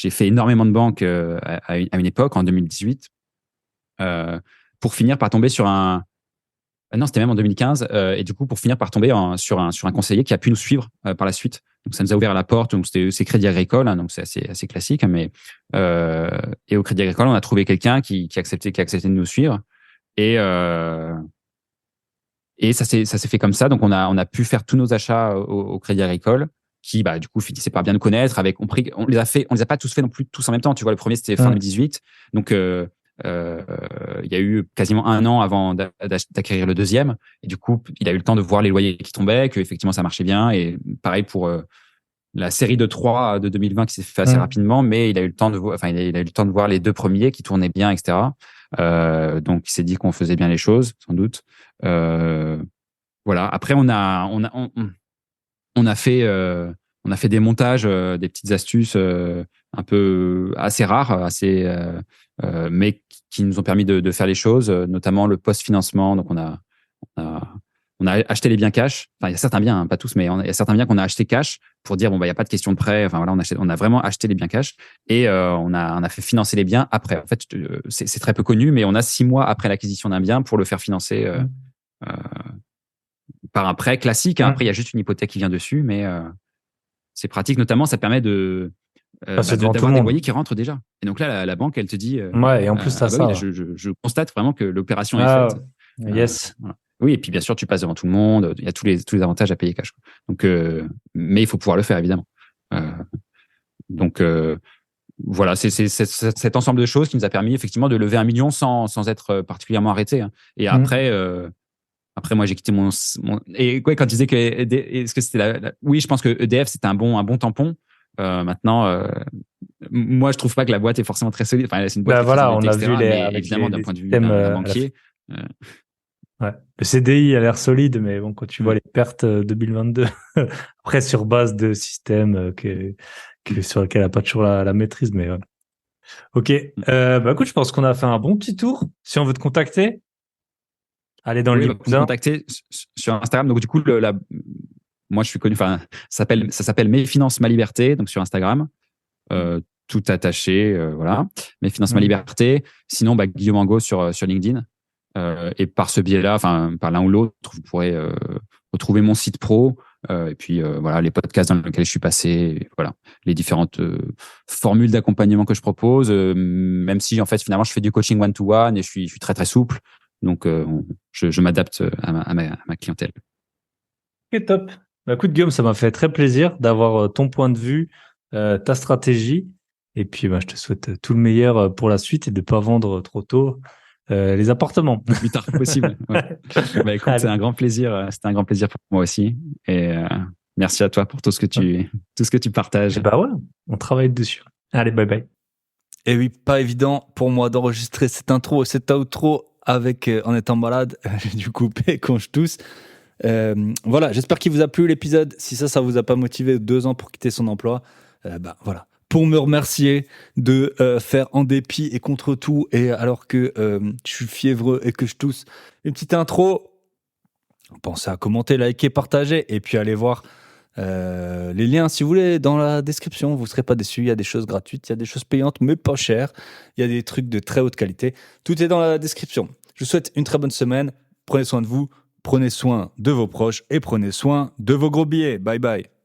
fait énormément de banques à une époque, en 2018, pour finir par tomber sur un. Non, c'était même en 2015. Et du coup, pour finir par tomber sur un conseiller qui a pu nous suivre par la suite. Donc, ça nous a ouvert la porte. Donc, c'est Crédit Agricole, donc c'est assez classique. Mais et au Crédit Agricole, on a trouvé quelqu'un qui acceptait de nous suivre. Et Et ça s'est fait comme ça. Donc, on a pu faire tous nos achats au Crédit Agricole, qui, du coup, finissaient par bien nous connaître. On les a pas tous fait non plus tous en même temps. Tu vois, le premier, c'était fin 2018. Donc, il y a eu quasiment 1 an avant d'acquérir le deuxième. Et du coup, il a eu le temps de voir les loyers qui tombaient, que effectivement, ça marchait bien. Et pareil pour la série de 3 de 2020 qui s'est fait assez rapidement, mais il a eu le temps de voir les 2 premiers qui tournaient bien, etc. Donc, il s'est dit qu'on faisait bien les choses, sans doute. Voilà. Après, on a fait des montages, des petites astuces un peu assez rares, mais qui nous ont permis de faire les choses, notamment le post-financement. Donc, on a acheté les biens cash. Enfin, il y a certains biens, hein, pas tous, mais il y a certains biens qu'on a achetés cash pour dire, il n'y a pas de question de prêt. Enfin, voilà, on a vraiment acheté les biens cash et on a fait financer les biens après. En fait, c'est très peu connu, mais on a 6 mois après l'acquisition d'un bien pour le faire financer par un prêt classique. Hein. Après, il y a juste une hypothèque qui vient dessus, mais c'est pratique. Notamment, ça permet d'avoir des loyers qui rentrent déjà. Et donc là, la banque, elle te dit... et en plus, ça. Oui, je constate vraiment que l'opération est faite. Yes. Voilà. Oui, et puis bien sûr, tu passes devant tout le monde. Il y a tous les avantages à payer cash. Donc, mais il faut pouvoir le faire, évidemment. Donc, voilà, c'est cet ensemble de choses qui nous a permis effectivement de lever 1 million sans être particulièrement arrêté. Hein. Et après, moi, j'ai quitté mon et quand tu disais que est-ce que c'était oui, je pense que EDF c'était un bon tampon. Maintenant, moi, je trouve pas que la boîte est forcément très solide. Enfin, c'est une boîte qui est très solide, on a etc., vu mais évidemment, d'un point de vue d'un banquier. Le CDI a l'air solide, mais bon, quand tu vois les pertes 2022, après sur base de systèmes sur lesquels elle n'a pas toujours la maîtrise, mais voilà. Ok, écoute, je pense qu'on a fait un bon petit tour. Si on veut te contacter, allez dans le lien. Vous me contacter sur Instagram. Donc du coup, moi je suis connu. Enfin, ça s'appelle Mes Finances Ma Liberté. Donc sur Instagram, tout attaché, voilà. Mes Finances Ma Liberté. Sinon, Guillaume Angot sur LinkedIn. Et par ce biais-là, enfin par l'un ou l'autre, vous pourrez retrouver mon site pro. Et puis voilà, les podcasts dans lesquels je suis passé, voilà, les différentes formules d'accompagnement que je propose, même si en fait finalement je fais du coaching one-to-one et je suis très très souple, donc je m'adapte à ma clientèle. Ok, top. Écoute Guillaume, ça m'a fait très plaisir d'avoir ton point de vue, ta stratégie, et puis je te souhaite tout le meilleur pour la suite et de ne pas vendre trop tôt les appartements. Le plus tard possible. Ouais. Écoute, c'est un grand plaisir. C'était un grand plaisir pour moi aussi. Et merci à toi pour tout ce que tu partages. Et ouais, on travaille dessus. Allez, bye bye. Et oui, pas évident pour moi d'enregistrer cette intro, cette outro en étant malade. J'ai dû couper quand je tousse. Voilà, j'espère qu'il vous a plu l'épisode. Si ça vous a pas motivé 2 ans pour quitter son emploi, voilà. Pour me remercier de faire en dépit et contre tout, et alors que je suis fiévreux et que je tousse, une petite intro. Pensez à commenter, liker, partager, et puis allez voir les liens, si vous voulez, dans la description. Vous ne serez pas déçus. Il y a des choses gratuites, il y a des choses payantes, mais pas chères. Il y a des trucs de très haute qualité. Tout est dans la description. Je vous souhaite une très bonne semaine. Prenez soin de vous, prenez soin de vos proches et prenez soin de vos gros billets. Bye bye.